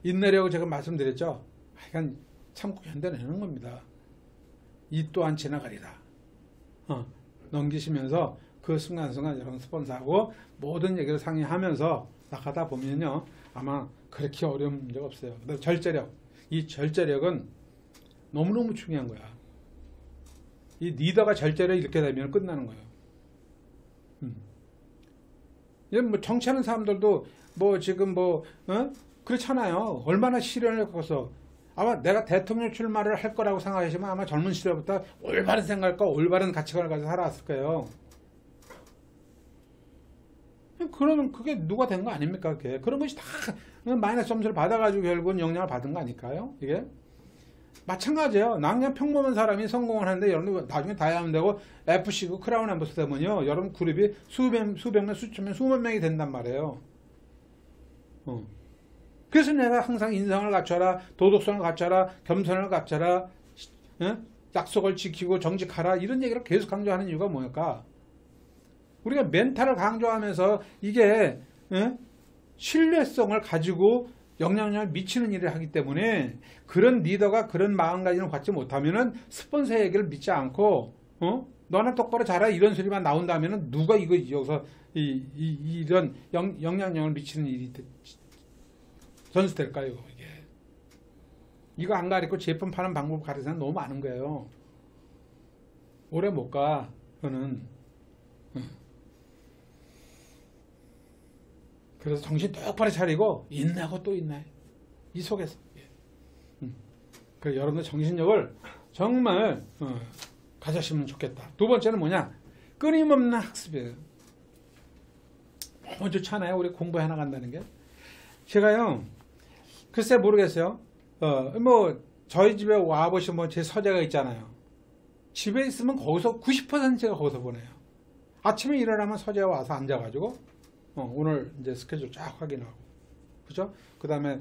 인내력을 제가 말씀드렸죠. 하여간 참고 견뎌내는 겁니다. 이 또한 지나가리라. 넘기시면서 그 순간순간 여러분 스폰서하고 모든 얘기를 상의하면서 나가다 보면요, 아마 그렇게 어려운 문제가 없어요. 그다음에 절제력. 이 절제력은 너무너무 중요한 거야. 이 리더가 절제를 잃게 되면 끝나는 거예요. 뭐 정치하는 사람들도 뭐 지금 그렇잖아요. 얼마나 시련을 겪어서 아마 내가 대통령 출마를 할 거라고 생각하시면 아마 젊은 시절부터 올바른 생각과 올바른 가치관을 가지고 살아왔을 거예요. 그러면 그게 누가 된 거 아닙니까? 그게. 그런 것이 다 마이너스 점수를 받아가지고 결국은 영향을 받은 거 아닐까요? 이게 마찬가지예요. 나 그냥 평범한 사람이 성공을 하는데 여러분 나중에 다이아몬드 되고 FC고 크라운 엠버서 되면요, 여러분 그룹이 수백 명, 수천 명, 수만 명이 된단 말이에요. 그래서 내가 항상 인성을 갖춰라, 도덕성을 갖춰라, 겸손을 갖춰라, 약속을 지키고 정직하라, 이런 얘기를 계속 강조하는 이유가 뭘까? 우리가 멘탈을 강조하면서 이게 신뢰성을 가지고 영향력을 미치는 일을 하기 때문에 그런 리더가 그런 마음가짐을 갖지 못하면은 스폰서 얘기를 믿지 않고 너나 똑바로 잘해 이런 소리만 나온다면은 누가 이거 여기서 이런 영향력을 미치는 일이 전수될까요? 이게 이거 안 가르치고 제품 파는 방법 가르치는 사람 너무 많은 거예요. 오래 못 가. 그거는. 그래서 정신 똑바로 차리고 인내하고 또 인내. 이 속에서. 그래서 여러분들 정신력을 정말 가졌으면 좋겠다. 두 번째는 뭐냐? 끊임없는 학습이에요. 너무 좋잖아요. 우리 공부해 나간다는 게. 제가요, 글쎄 모르겠어요. 뭐 저희 집에 와보시면 제 서재가 있잖아요. 집에 있으면 거기서 90%가 거기서 보내요. 아침에 일어나면 서재에 와서 앉아가지고 오늘 이제 스케줄 쫙 확인하고, 그죠? 그 다음에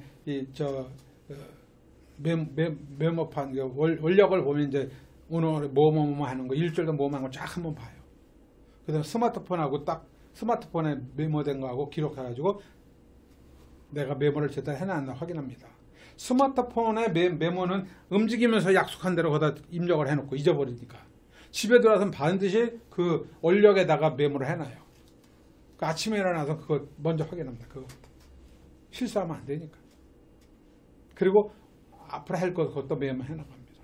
메모판 원력을 보면 이제 오늘 뭐 하는 거, 일주일도 뭐 하는 거 쫙 한번 봐요. 그 다음에 스마트폰하고 딱 스마트폰에 메모된 거하고 기록해가지고 내가 메모를 제대로 해놨나 확인합니다. 스마트폰의 메모는 움직이면서 약속한 대로 거기다 입력을 해놓고 잊어버리니까 집에 들어와서 반드시 그 원력에다가 메모를 해놔요. 그 아침에 일어나서 그거 먼저 확인합니다. 그거 실수하면 안 되니까. 그리고 앞으로 할 것 그것도 메모 해나갑니다.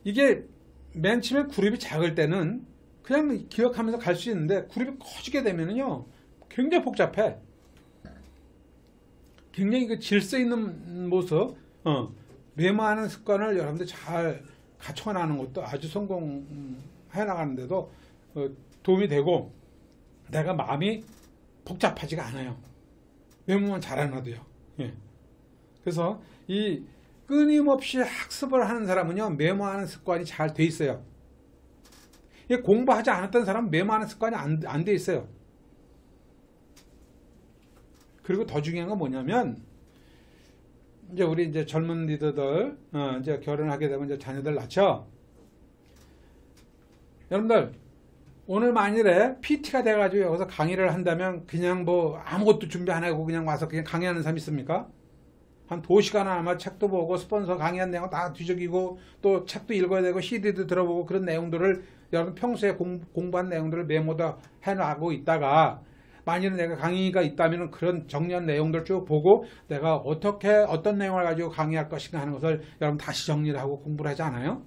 이게 맨 처음에 그룹이 작을 때는 그냥 기억하면서 갈 수 있는데 그룹이 커지게 되면은요 굉장히 복잡해. 굉장히 그 질서 있는 모습, 메모하는 습관을 여러분들 잘 갖춰나가는 것도 아주 성공해 나가는데도 도움이 되고, 내가 마음이 복잡하지가 않아요. 메모만 잘해놔도요. 예. 그래서 이 끊임없이 학습을 하는 사람은요 메모하는 습관이 잘 돼 있어요. 공부하지 않았던 사람은 메모하는 습관이 안 돼 있어요. 그리고 더 중요한 건 뭐냐면, 이제 우리 이제 젊은 리더들, 이제 결혼하게 되면 이제 자녀들 낳죠. 여러분들, 오늘 만일에 PT가 돼가지고 여기서 강의를 한다면 그냥 뭐 아무것도 준비 안 하고 그냥 와서 그냥 강의하는 사람 있습니까? 한 2시간 아마 책도 보고 스폰서 강의한 내용 다 뒤적이고 또 책도 읽어야 되고 CD도 들어보고 그런 내용들을 여러분 평소에 공부한 내용들을 메모도 해나가고 있다가, 만일에 내가 강의가 있다면 그런 정리한 내용들 쭉 보고 내가 어떤 내용을 가지고 강의할 것인가 하는 것을 여러분 다시 정리를 하고 공부를 하지 않아요?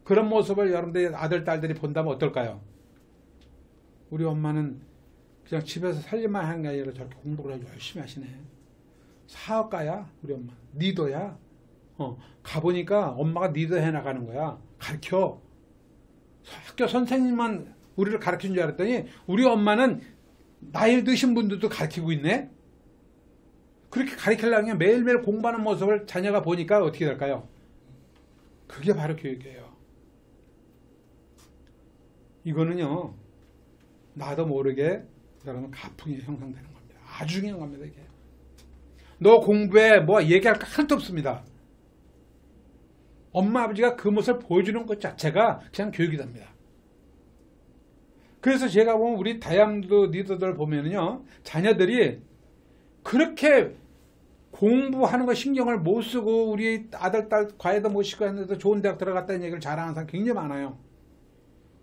그런 모습을 여러분들 아들, 딸들이 본다면 어떨까요? 우리 엄마는 그냥 집에서 살림만 하는 게 아니라 저렇게 공부를 아주 열심히 하시네. 사업가야, 우리 엄마. 리더야. 가보니까 엄마가 리더 해나가는 거야. 가르쳐. 학교 선생님만 우리를 가르치는 줄 알았더니 우리 엄마는 나이 드신 분들도 가르치고 있네. 그렇게 가르치려면 매일매일 공부하는 모습을 자녀가 보니까 어떻게 될까요? 그게 바로 교육이에요. 이거는요 나도 모르게 여러분 가풍이 형성되는 겁니다. 아주 중요한 겁니다. 이게 너 공부해 뭐 얘기할 거 하나도 없습니다. 엄마 아버지가 그 모습을 보여주는 것 자체가 그냥 교육이 됩니다. 그래서 제가 보면 우리 다이아몬드 리더들 보면은요, 자녀들이 그렇게 공부하는 거 신경을 못 쓰고 우리 아들, 딸 과외도 못 시키고 했는데 좋은 대학 들어갔다는 얘기를 자랑하는 사람 굉장히 많아요.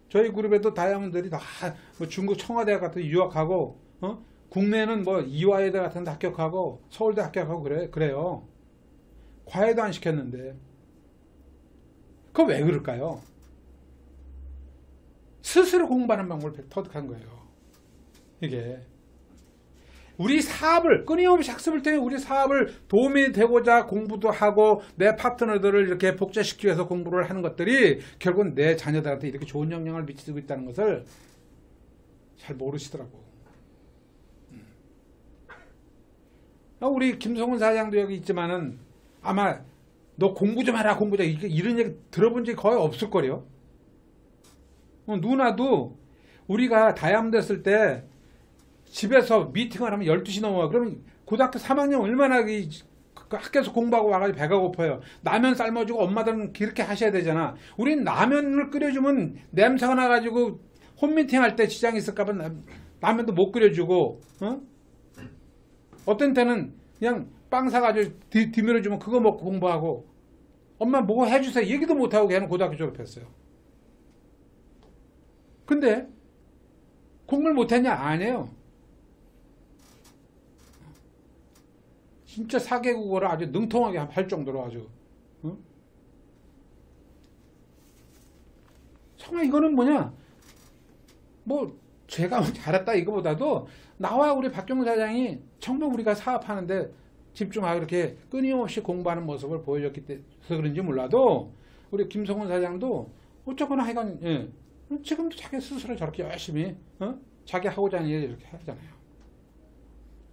저희 그룹에도 다이아몬드들이 다 뭐 중국 청와대 같은 데 유학하고, 국내는 뭐 이화여대 같은 데 합격하고 서울대 합격하고 그래요. 과외도 안 시켰는데. 그거 왜 그럴까요? 스스로 공부하는 방법을 터득한 거예요. 이게 우리 사업을 끊임없이 학습을 통해 우리 사업을 도움이 되고자 공부도 하고 내 파트너들을 이렇게 복제시키기 위해서 공부를 하는 것들이 결국은 내 자녀들한테 이렇게 좋은 영향을 미치고 있다는 것을 잘 모르시더라고. 우리 김성훈 사장도 여기 있지만은 아마 너 공부 좀 해라, 공부 좀, 이런 얘기 들어본 적이 거의 없을 거래요. 누나도 우리가 다이아몬드 했을 때 집에서 미팅을 하면 12시 넘어와. 그러면 고등학교 3학년 얼마나 학교에서 공부하고 와가지고 배가 고파요. 라면 삶아주고 엄마들은 그렇게 하셔야 되잖아. 우린 라면을 끓여주면 냄새가 나가지고 홈미팅 할 때 지장이 있을까봐 라면도 못 끓여주고, 어떤 때는 그냥 빵 사가지고 뒤밀어주면 그거 먹고 공부하고, 엄마 뭐 해주세요 얘기도 못하고 걔는 고등학교 졸업했어요. 근데 공부를 못했냐? 아니에요. 진짜 4개국어를 아주 능통하게 할 정도로 아주, 정말 이거는 뭐냐, 뭐 제가 잘했다 이거보다도 나와 우리 박경훈 사장이 정말 우리가 사업하는데 집중하고 이렇게 끊임없이 공부하는 모습을 보여줬기 때문에 그런지 몰라도 우리 김성훈 사장도 어쩌거나 하여간, 지금도 자기 스스로 저렇게 열심히 자기 하고자 하는 일 이렇게 하잖아요.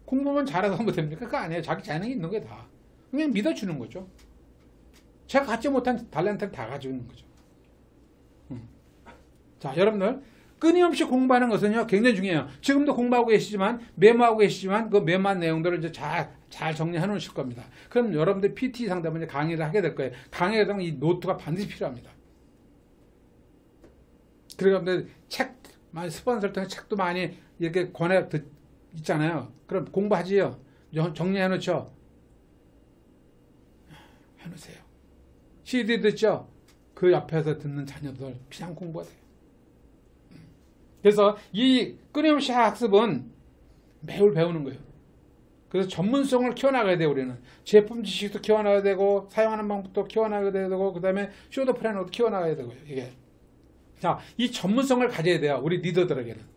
공부만 잘해서 하면 됩니까? 그거 아니에요. 자기 재능이 있는 게 다. 그냥 믿어주는 거죠. 제가 갖지 못한 탤런트를 다 가지고 있는 거죠. 자, 여러분들 끊임없이 공부하는 것은요 굉장히 중요해요. 지금도 공부하고 계시지만, 메모하고 계시지만 그 메모한 내용들을 이제 잘 정리해 놓으실 겁니다. 그럼 여러분들 PT 상담은 이제 강의를 하게 될 거예요. 강의에 대한 이 노트가 반드시 필요합니다. 그리고 책, 스폰서를 통해 책도 많이 이렇게 있잖아요. 그럼 공부하지요. 정리해 놓죠. 해놓으세요. CD 듣죠. 그 옆에서 듣는 자녀들 그냥 공부가 돼요. 그래서 이 끊임없이 학습은 매일 배우는 거예요. 그래서 전문성을 키워나가야 돼요. 우리는 제품 지식도 키워나가야 되고, 사용하는 방법도 키워나가야 되고, 그 다음에 쇼더 플래너도 키워나가야 되고요. 이게 자, 이 전문성을 가져야 돼요. 우리 리더들에게는.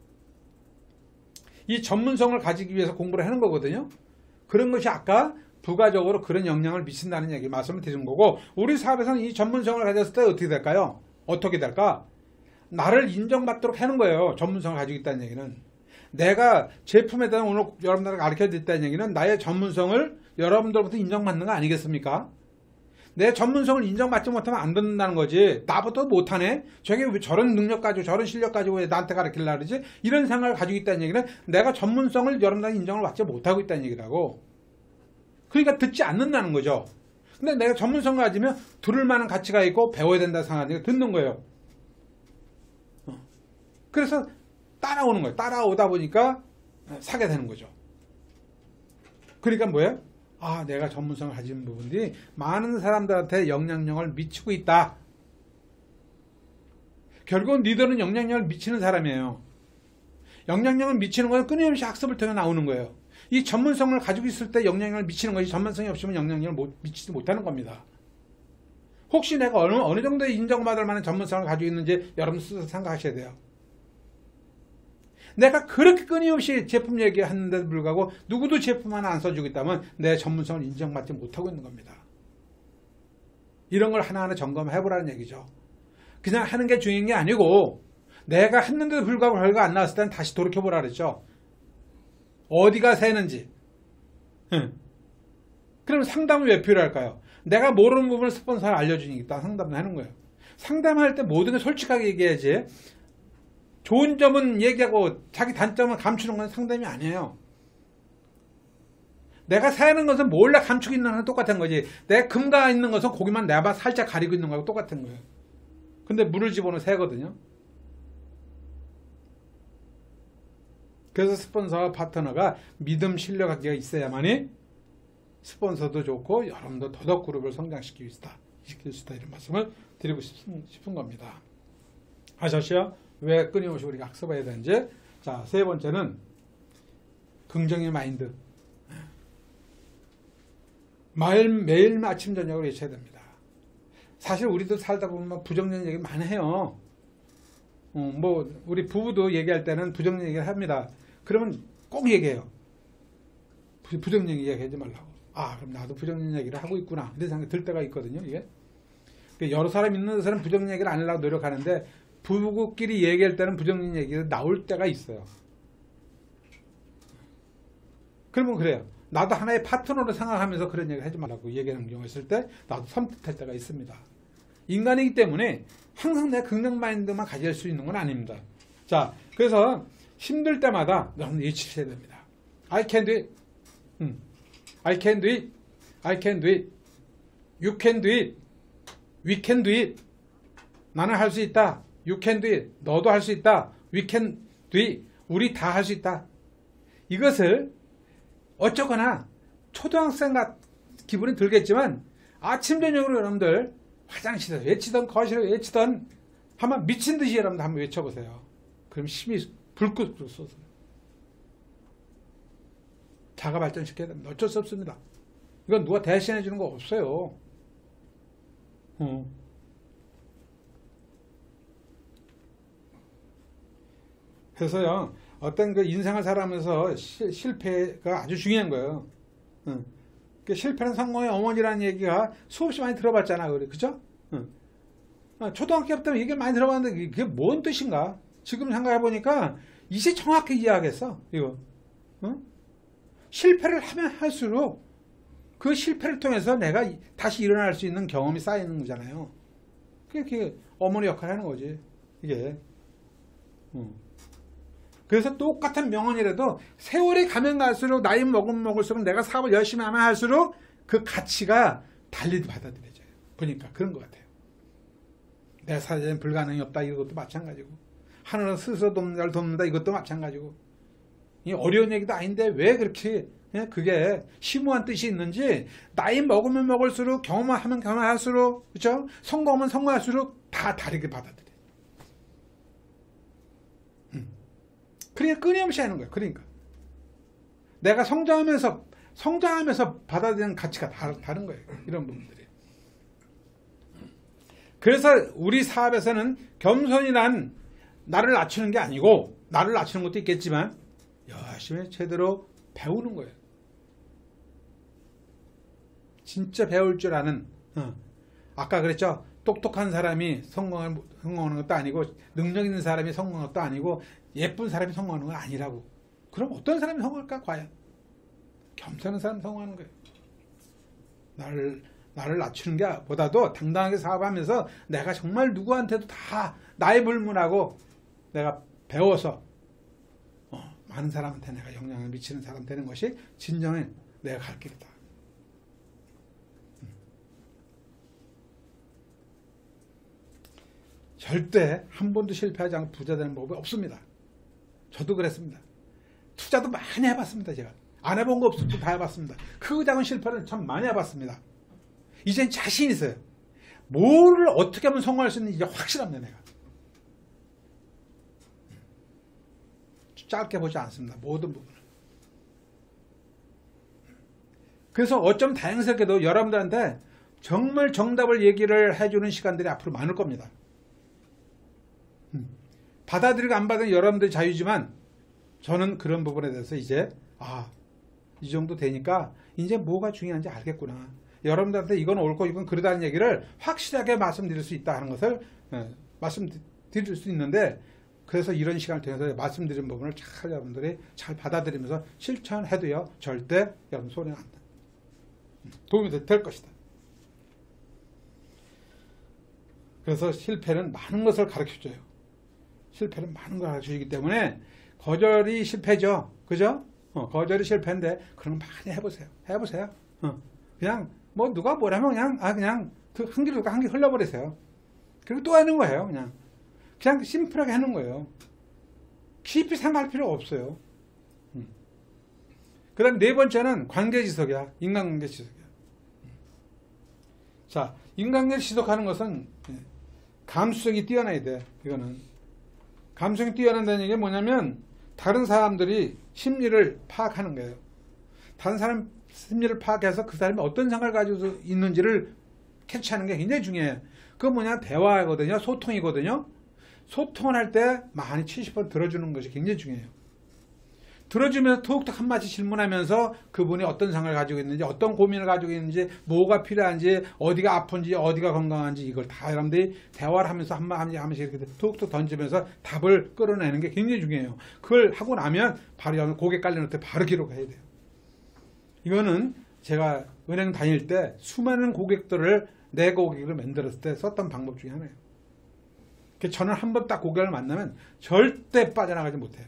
이 전문성을 가지기 위해서 공부를 하는 거거든요. 그런 것이 아까 부가적으로 그런 영향을 미친다는 얘기 말씀을 드린 거고, 우리 사업에서는 이 전문성을 가졌을 때 어떻게 될까요? 어떻게 될까? 나를 인정받도록 하는 거예요. 전문성을 가지고 있다는 얘기는. 내가 제품에 대한 오늘 여러분들에게 가르쳐 드렸다는 얘기는 나의 전문성을 여러분들부터 인정받는 거 아니겠습니까? 내 전문성을 인정받지 못하면 안 듣는다는 거지. 나부터 못하네? 저게 왜 저런 능력 가지고 저런 실력 가지고 왜 나한테 가르치려고 그러지? 이런 생각을 가지고 있다는 얘기는 내가 전문성을 여러분들한테 인정을 받지 못하고 있다는 얘기라고. 그러니까 듣지 않는다는 거죠. 근데 내가 전문성을 가지면 들을 만한 가치가 있고 배워야 된다 생각하니까 듣는 거예요. 그래서 따라오는 거예요. 따라오다 보니까 사게 되는 거죠. 그러니까 뭐예요? 아, 내가 전문성을 가진 부분들이 많은 사람들한테 영향력을 미치고 있다. 결국은 리더는 영향력을 미치는 사람이에요. 영향력을 미치는 건 끊임없이 학습을 통해 나오는 거예요. 이 전문성을 가지고 있을 때 영향력을 미치는 것이, 전문성이 없으면 영향력을 미치지 못하는 겁니다. 혹시 내가 어느 정도 인정받을 만한 전문성을 가지고 있는지 여러분 스스로 생각하셔야 돼요. 내가 그렇게 끊임없이 제품 얘기하는데도 불구하고 누구도 제품 하나 안 써주고 있다면 내 전문성을 인정받지 못하고 있는 겁니다. 이런 걸 하나하나 점검해보라는 얘기죠. 그냥 하는 게 중요한 게 아니고, 내가 했는데도 불구하고 결과가 안 나왔을 때는 다시 돌이켜보라 그랬죠. 어디가 새는지. 그럼 상담은 왜 필요할까요? 내가 모르는 부분을 스폰서에 알려주니까 상담을 하는 거예요. 상담할 때 모든 게 솔직하게 얘기해야지, 좋은 점은 얘기하고 자기 단점은 감추는 건 상담이 아니에요. 내가 세는 것은 몰래 감추고 있는 거랑 똑같은 거지. 내 금가 있는 것은 고기만 내가 살짝 가리고 있는 거하고 똑같은 거예요. 근데 물을 집어넣어 세거든요. 그래서 스폰서와 파트너가 믿음, 신뢰 관계가 있어야만이 스폰서도 좋고 여러분도 더더욱 그룹을 성장시킬 수 있다. 이런 말씀을 드리고 싶은 겁니다. 아셨어요? 왜 끊임없이 우리가 학습해야 되는지. 자, 세 번째는 긍정의 마인드. 매일 아침 저녁으로 외쳐야 됩니다. 사실 우리도 살다 보면 부정적인 얘기 많이 해요. 뭐 우리 부부도 얘기할 때는 부정적인 얘기를 합니다. 그러면 꼭 얘기해요. 부정적인 얘기 하지 말라고. 아, 그럼 나도 부정적인 얘기를 하고 있구나. 이런 생각이 들 때가 있거든요. 이게 여러 사람 있는 사람은 부정적인 얘기를 안 하려고 노력하는데 부부끼리 얘기할 때는 부정적인 얘기가 나올 때가 있어요. 그러면 그래요. 나도 하나의 파트너로 생각하면서 그런 얘기 하지 말라고 얘기하는 경우가 있을 때 나도 섬뜩할 때가 있습니다. 인간이기 때문에 항상 내 긍정 마인드만 가질 수 있는 건 아닙니다. 자, 그래서 힘들 때마다 여러분 외치셔야 됩니다. I can do it. I can do it. I can do it. You can do it. We can do it. 나는 할 수 있다. You can do it. 너도 할 수 있다. We can do it. 우리 다 할 수 있다. 이것을 어쩌거나 초등학생 같은 기분이 들겠지만 아침 저녁으로 여러분들 화장실에서 외치던 거실에서 외치던 한번 미친 듯이 여러분들 한번 외쳐보세요. 그럼 힘이 불끈 솟아요. 자가 발전시켜야 됩니다. 어쩔 수 없습니다. 이건 누가 대신해 주는 거 없어요. 그래서요, 어떤 그 인생을 살아가면서 실패가 아주 중요한 거예요. 그 실패는 성공의 어머니라는 얘기가 수없이 많이 들어봤잖아, 우리. 그죠? 초등학교 때는 얘기 많이 들어봤는데 그게 뭔 뜻인가? 지금 생각해보니까 이제 정확히 이해하겠어, 이거. 실패를 하면 할수록 그 실패를 통해서 내가 다시 일어날 수 있는 경험이 쌓이는 거잖아요. 그게 어머니 역할을 하는 거지, 이게. 그래서 똑같은 명언이라도 세월이 가면 갈수록 나이 먹으면 먹을수록 내가 사업을 열심히 하면 할수록 그 가치가 달리 받아들여져요. 보니까 그런 것 같아요. 내 사전에 불가능이 없다 이것도 마찬가지고 하늘은 스스로 돕는 자를 돕는다 이것도 마찬가지고 이 어려운 얘기도 아닌데 왜 그렇게 그게 심오한 뜻이 있는지 나이 먹으면 먹을수록 경험하면 경험할수록 그렇죠? 성공하면 성공할수록 다 다르게 받아들여요. 그러니까 끊임없이 하는 거예요. 그러니까 내가 성장하면서 받아들이는 가치가 다른 거예요. 이런 부분들이. 그래서 우리 사업에서는 겸손이란 나를 낮추는 게 아니고 나를 낮추는 것도 있겠지만 열심히 제대로 배우는 거예요. 진짜 배울 줄 아는 아까 그랬죠. 똑똑한 사람이 성공하는 것도 아니고 능력 있는 사람이 성공하는 것도 아니고 예쁜 사람이 성공하는 건 아니라고. 그럼 어떤 사람이 성공할까 과연? 겸손한 사람이 성공하는 거예요. 나를 낮추는 게 보다도 당당하게 사업하면서 내가 정말 누구한테도 다 나의 불문하고 내가 배워서 많은 사람한테 내가 영향을 미치는 사람 되는 것이 진정의 내가 갈 길이다. 절대 한 번도 실패하지 않고 부자 되는 법이 없습니다. 저도 그랬습니다. 투자도 많이 해봤습니다. 제가 안 해본 거 없어도 다 해봤습니다. 크고 작은 실패를 참 많이 해봤습니다. 이젠 자신 있어요. 뭐를 어떻게 하면 성공할 수 있는지 이제 확실합니다. 내가 짧게 보지 않습니다. 모든 부분을. 그래서 어쩜 다행스럽게도 여러분들한테 정말 정답을 얘기를 해주는 시간들이 앞으로 많을 겁니다. 받아들이고 안 받아들이는 여러분들의 자유지만 저는 그런 부분에 대해서 이제 이 정도 되니까 이제 뭐가 중요한지 알겠구나. 여러분들한테 이건 옳고 이건 그러다는 얘기를 확실하게 말씀드릴 수 있다 하는 것을 말씀드릴 수 있는데 그래서 이런 시간을 통해서 말씀드린 부분을 잘 여러분들이 잘 받아들이면서 실천해도요 절대 여러분 손해가 안 나. 도움이 될 것이다. 그래서 실패는 많은 것을 가르쳐줘요. 실패는 많은 걸 가르쳐주기 때문에 거절이 실패죠. 그죠? 거절이 실패인데 그런 거 많이 해보세요. 해보세요. 그냥 뭐 누가 뭐라면 그냥 한 길로 한 길 흘려버리세요. 그리고 또 하는 거예요. 그냥 심플하게 하는 거예요. 깊이 생각할 필요가 없어요. 그 다음 네 번째는 관계지속이야. 인간관계 지속이야. 자, 인간관계 지속하는 것은 감수성이 뛰어나야 돼. 이거는 감수성이 뛰어난다는 얘기 뭐냐면 다른 사람들이 심리를 파악하는 거예요. 다른 사람 심리를 파악해서 그 사람이 어떤 생각을 가지고 있는지를 캐치하는 게 굉장히 중요해요. 그건 뭐냐? 대화거든요. 소통이거든요. 소통을 할 때 많이 70% 들어주는 것이 굉장히 중요해요. 들어주면서 툭툭 한마디 질문하면서 그분이 어떤 생각을 가지고 있는지, 어떤 고민을 가지고 있는지, 뭐가 필요한지, 어디가 아픈지, 어디가 건강한지 이걸 다 여러분들이 대화를 하면서 한마디 이렇게 툭툭 던지면서 답을 끌어내는 게 굉장히 중요해요. 그걸 하고 나면 바로 여러분 고개 깔려놓을 때 바로 기록해야 돼요. 이거는 제가 은행 다닐 때 수많은 고객들을 내 고객을 만들었을 때 썼던 방법 중에 하나예요. 저는 한 번 딱 고객을 만나면 절대 빠져나가지 못해요.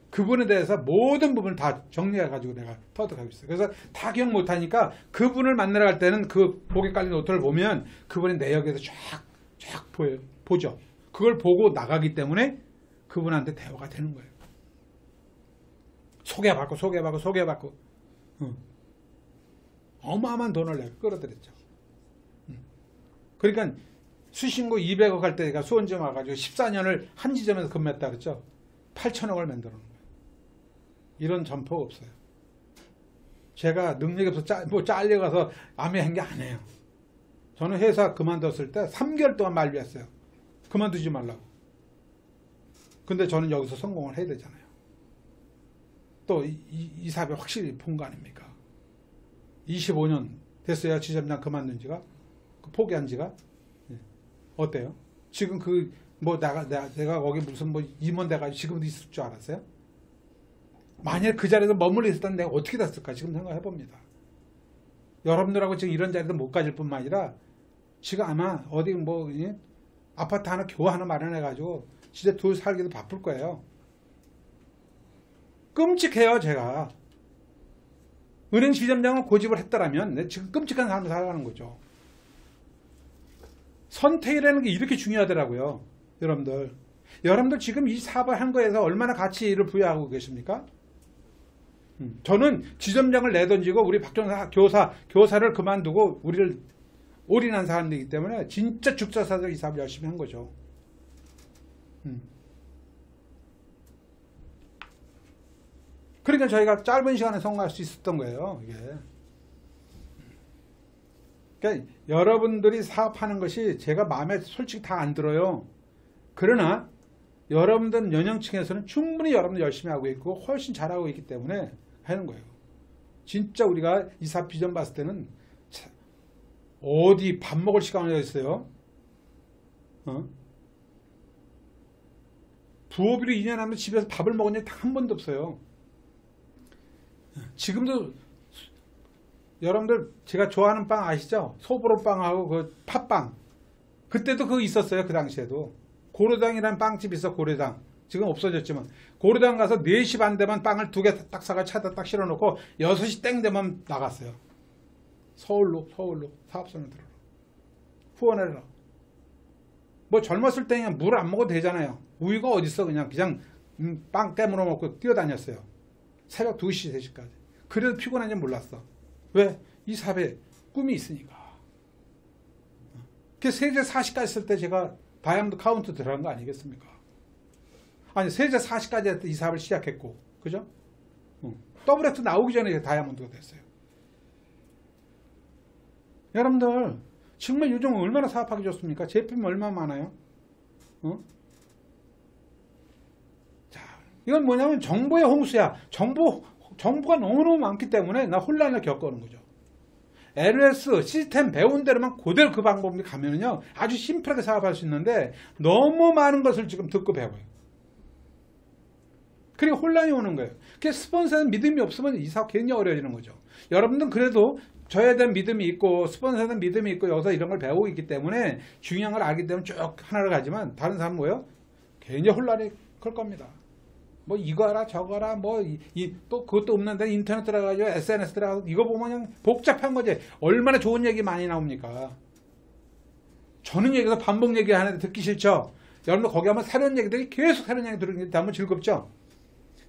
그분에 대해서 모든 부분을 다 정리해가지고 내가 터득하고 있어요. 그래서 다 기억 못하니까 그분을 만나러 갈 때는 그 고객 관리 노트를 보면 그분의 내역에서 쫙 보죠. 그걸 보고 나가기 때문에 그분한테 대화가 되는 거예요. 소개받고 어마어마한 돈을 내가 끌어들였죠. 그러니까 수신고 200억 할 때 제가 수원지점 와가지고 14년을 한 지점에서 근무했다 그랬죠. 8천억을 만들어 놓은 거예요. 이런 점포가 없어요. 제가 능력이 없어서 잘려가서 암에 게 아니에요. 저는 회사 그만뒀을 때 3개월 동안 만류했어요. 그만두지 말라고. 근데 저는 여기서 성공을 해야 되잖아요. 또 이 사업에 확실히 본 거 아닙니까? 25년 됐어요. 지점장 그만둔 지가. 포기한 지가. 어때요? 지금 내가 거기 무슨 임원 돼가지고 지금도 있을 줄 알았어요? 만약 그 자리에서 머물러 있었다면 내가 어떻게 됐을까 지금 생각해 봅니다. 여러분들하고 지금 이런 자리도 못 가질 뿐만 아니라 지금 아마 어디 아파트 하나 교환 하나 마련해가지고 진짜 둘 살기도 바쁠 거예요. 끔찍해요. 제가 은행 지점장을 고집을 했더라면 지금 끔찍한 삶을 살아가는 거죠. 선택이라는 게 이렇게 중요하더라고요. 여러분들 지금 이 사업을 한 거에서 얼마나 가치를 부여하고 계십니까? 저는 지점장을 내던지고 우리 박정사 교사를 그만두고 우리를 올인한 사람들이기 때문에 진짜 죽사사적 이 사업을 열심히 한 거죠. 그러니까 저희가 짧은 시간에 성공할 수 있었던 거예요. 이게. 그러니까 여러분들이 사업하는 것이 제가 마음에 솔직히 다 안 들어요. 그러나 여러분들 연령층에서는 충분히 여러분들 열심히 하고 있고 훨씬 잘하고 있기 때문에 하는 거예요. 진짜 우리가 이 사업 비전 봤을 때는 어디 밥 먹을 시간이 있어요? 부업으로 2년 하면 집에서 밥을 먹은 적이 단 한 번도 없어요. 지금도 여러분들 제가 좋아하는 빵 아시죠? 소보로빵하고 그 팥빵. 그때도 그거 있었어요. 그 당시에도. 고려당이라는 빵집이 있어. 고려당. 지금 없어졌지만 고려당 가서 4시 반 되면 빵을 2개 딱 사가 차에다 딱 실어놓고 6시 땡 되면 나갔어요. 서울로 사업선을 들어라. 후원해라. 뭐 젊었을 때는 물 안 먹어도 되잖아요. 우유가 어딨어. 그냥 빵 깨물어 먹고 뛰어다녔어요. 새벽 2시 3시까지. 그래도 피곤한지 몰랐어. 왜? 이 사업에 꿈이 있으니까. 세제 40까지 했을 때 제가 다이아몬드 카운트 들어간 거 아니겠습니까? 아니 세제 40까지 할 때 이 사업을 시작했고 그죠? WF 나오기 전에 다이아몬드가 됐어요. 여러분들 정말 요즘 얼마나 사업하기 좋습니까? 제품이 얼마나 많아요? 자, 이건 뭐냐면 정보의 홍수야. 정보가 너무너무 많기 때문에 나 혼란을 겪어오는 거죠. LS 시스템 배운 대로만 그대로 그 방법이 가면은요 아주 심플하게 사업할 수 있는데 너무 많은 것을 지금 듣고 배워요. 그리고 혼란이 오는 거예요. 그래서 스폰서는 믿음이 없으면 이 사업 굉장히 어려워지는 거죠. 여러분들은 그래도 저에 대한 믿음이 있고 스폰서에 대한 믿음이 있고 여기서 이런 걸 배우고 있기 때문에 중요한 걸 알기 때문에 쭉 하나를 가지만 다른 사람은 뭐예요? 굉장히 혼란이 클 겁니다. 뭐 이거 하라 저거 하라 뭐 또 그것도 없는데 인터넷 들어가가지고 SNS 들어가서 이거 보면 그냥 복잡한 거지. 얼마나 좋은 얘기 많이 나옵니까? 저는 여기서 반복 얘기하는데 듣기 싫죠? 여러분들 거기 하면 새로운 얘기들이 계속 새로운 얘기 들으면 하면 즐겁죠?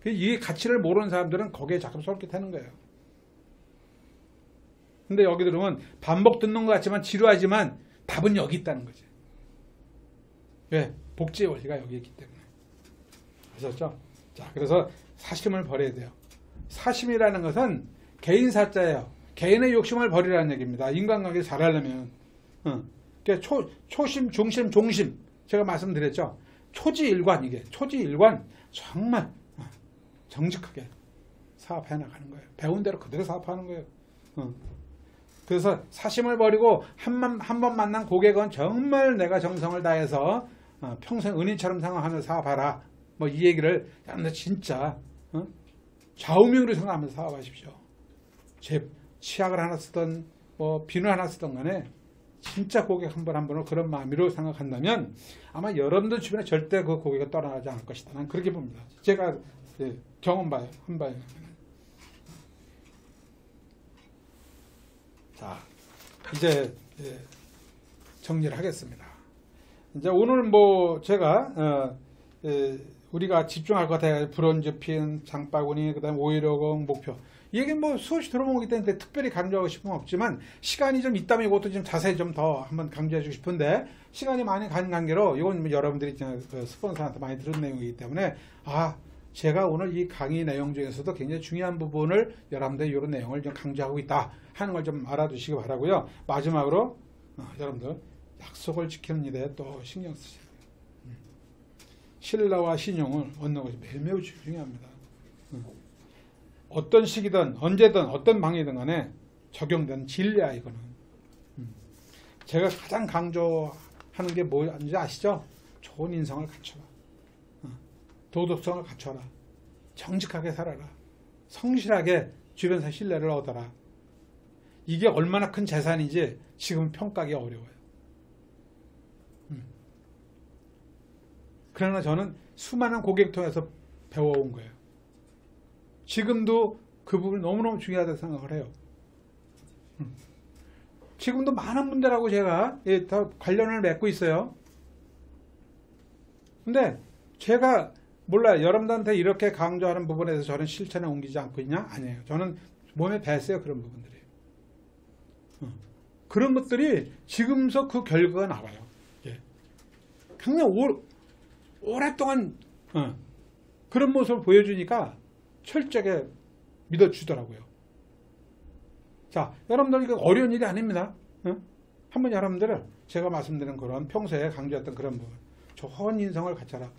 이 가치를 모르는 사람들은 거기에 자꾸 솔깃하는 거예요. 근데 여기 들으면 반복 듣는 것 같지만 지루하지만 답은 여기 있다는 거지. 왜? 복지의 원리가 여기 있기 때문에. 아셨죠? 자, 그래서 사심을 버려야 돼요. 사심이라는 것은 개인사자예요. 개인의 욕심을 버리라는 얘기입니다. 인간관계 잘하려면. 그러니까 초심, 중심, 종심. 제가 말씀드렸죠. 초지일관 이게. 초지일관 정말 정직하게 사업해 나가는 거예요. 배운 대로 그대로 사업하는 거예요. 그래서 사심을 버리고 한 번 만난 고객은 정말 내가 정성을 다해서 평생 은인처럼 생각하면서 사업하라. 뭐 이 얘기를 여러분들 진짜 좌우명으로 생각하면서 사업하십시오. 치약을 하나 쓰던 뭐 비누 하나 쓰던 간에 진짜 고객 한 번을 그런 마음으로 생각한다면 아마 여러분들 주변에 절대 그 고객이 떠나가지 않을 것이다. 난 그렇게 봅니다. 제가 경험 봐요. 한 봐요. 자, 이제 정리를 하겠습니다. 이제 오늘 뭐 제가 우리가 집중할 것 같아요. 브론즈 핀, 장바구니, 그다음 5.15공 목표. 이게 뭐 수없이 들어보기 때문에 특별히 강조하고 싶은 건 없지만 시간이 좀 있다면 이것도 좀 자세히 좀 더 한번 강조해주고 싶은데 시간이 많이 가는 관계로 이건 여러분들이 스폰서한테 많이 들은 내용이기 때문에 제가 오늘 이 강의 내용 중에서도 굉장히 중요한 부분을 여러분들 이런 내용을 좀 강조하고 있다 하는 걸 좀 알아두시기 바라고요. 마지막으로 여러분들 약속을 지키는 일에 또 신경 쓰세요. 신뢰와 신용을 얻는 것이 매우 중요합니다. 어떤 시기든 언제든 어떤 방이든 간에 적용된 진리야 이거는. 제가 가장 강조하는 게 뭔지 아시죠? 좋은 인성을 갖춰라. 도덕성을 갖춰라. 정직하게 살아라. 성실하게 주변에서 신뢰를 얻어라. 이게 얼마나 큰 재산인지 지금 평가하기 어려워요. 그러나 저는 수많은 고객 통해서 배워온 거예요. 지금도 그 부분이 너무너무 중요하다고 생각을 해요. 지금도 많은 분들하고 제가 다 관련을 맺고 있어요. 근데 제가 몰라요. 여러분들한테 이렇게 강조하는 부분에서 저는 실천에 옮기지 않고 있냐? 아니에요. 저는 몸에 뱄어요. 그런 부분들이. 그런 것들이 지금서 그 결과가 나와요. 그냥 오랫동안 그런 모습을 보여주니까 철저하게 믿어주더라고요. 자, 여러분들 이거 어려운 일이 아닙니다. 한번 여러분들은 제가 말씀드린 그런 평소에 강조했던 그런 부분, 좋은 인성을 갖춰라.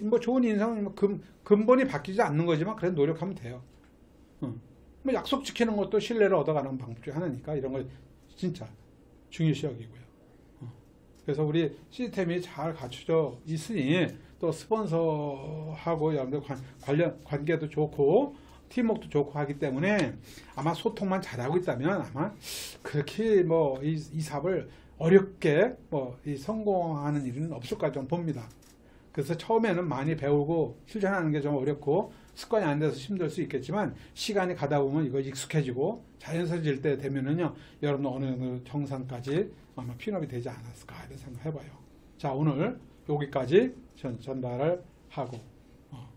뭐 좋은 인성은 근본이 바뀌지 않는 거지만 그래도 노력하면 돼요. 뭐 약속 지키는 것도 신뢰를 얻어가는 방법 중 하나니까 이런 걸 진짜 중요시 여기고요. 그래서 우리 시스템이 잘 갖춰져 있으니 또 스폰서하고 여러분들 관련 관계도 좋고 팀워크도 좋고 하기 때문에 아마 소통만 잘하고 있다면 아마 그렇게 뭐 이 사업을 어렵게 뭐 성공하는 일은 없을까 좀 봅니다. 그래서 처음에는 많이 배우고 실천하는 게 좀 어렵고 습관이 안 돼서 힘들 수 있겠지만 시간이 가다 보면 이거 익숙해지고 자연스러워질 때 되면은요 여러분 어느 정도 정상까지 아마 핀업이 되지 않았을까 이런 생각 해봐요. 자, 오늘 여기까지 전달을 하고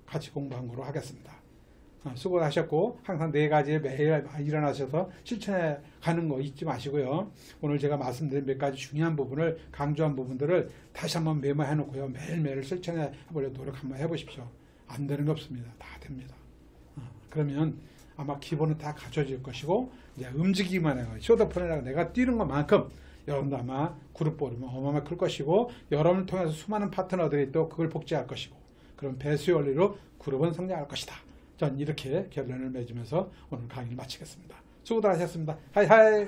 같이 공부한 거로 하겠습니다. 수고 하셨고 항상 4가지 매일 일어나셔서 실천해 가는 거 잊지 마시고요. 오늘 제가 말씀드린 몇 가지 중요한 부분을 강조한 부분들을 다시 한번 메모해 놓고요. 매일매일 실천해 보려고 노력 한번 해보십시오. 안 되는 게 없습니다. 다 됩니다. 그러면 아마 기본은 다 갖춰질 것이고 이제 움직이기만 해요. 쇼더폰에다가 내가 뛰는 것만큼 여러분도 아마 그룹 보르면 어마어마하게 클 것이고 여러분을 통해서 수많은 파트너들이 또 그걸 복제할 것이고 그런 배수의 원리로 그룹은 성장할 것이다. 전 이렇게 결론을 맺으면서 오늘 강의를 마치겠습니다. 수고들 하셨습니다. 하이하이.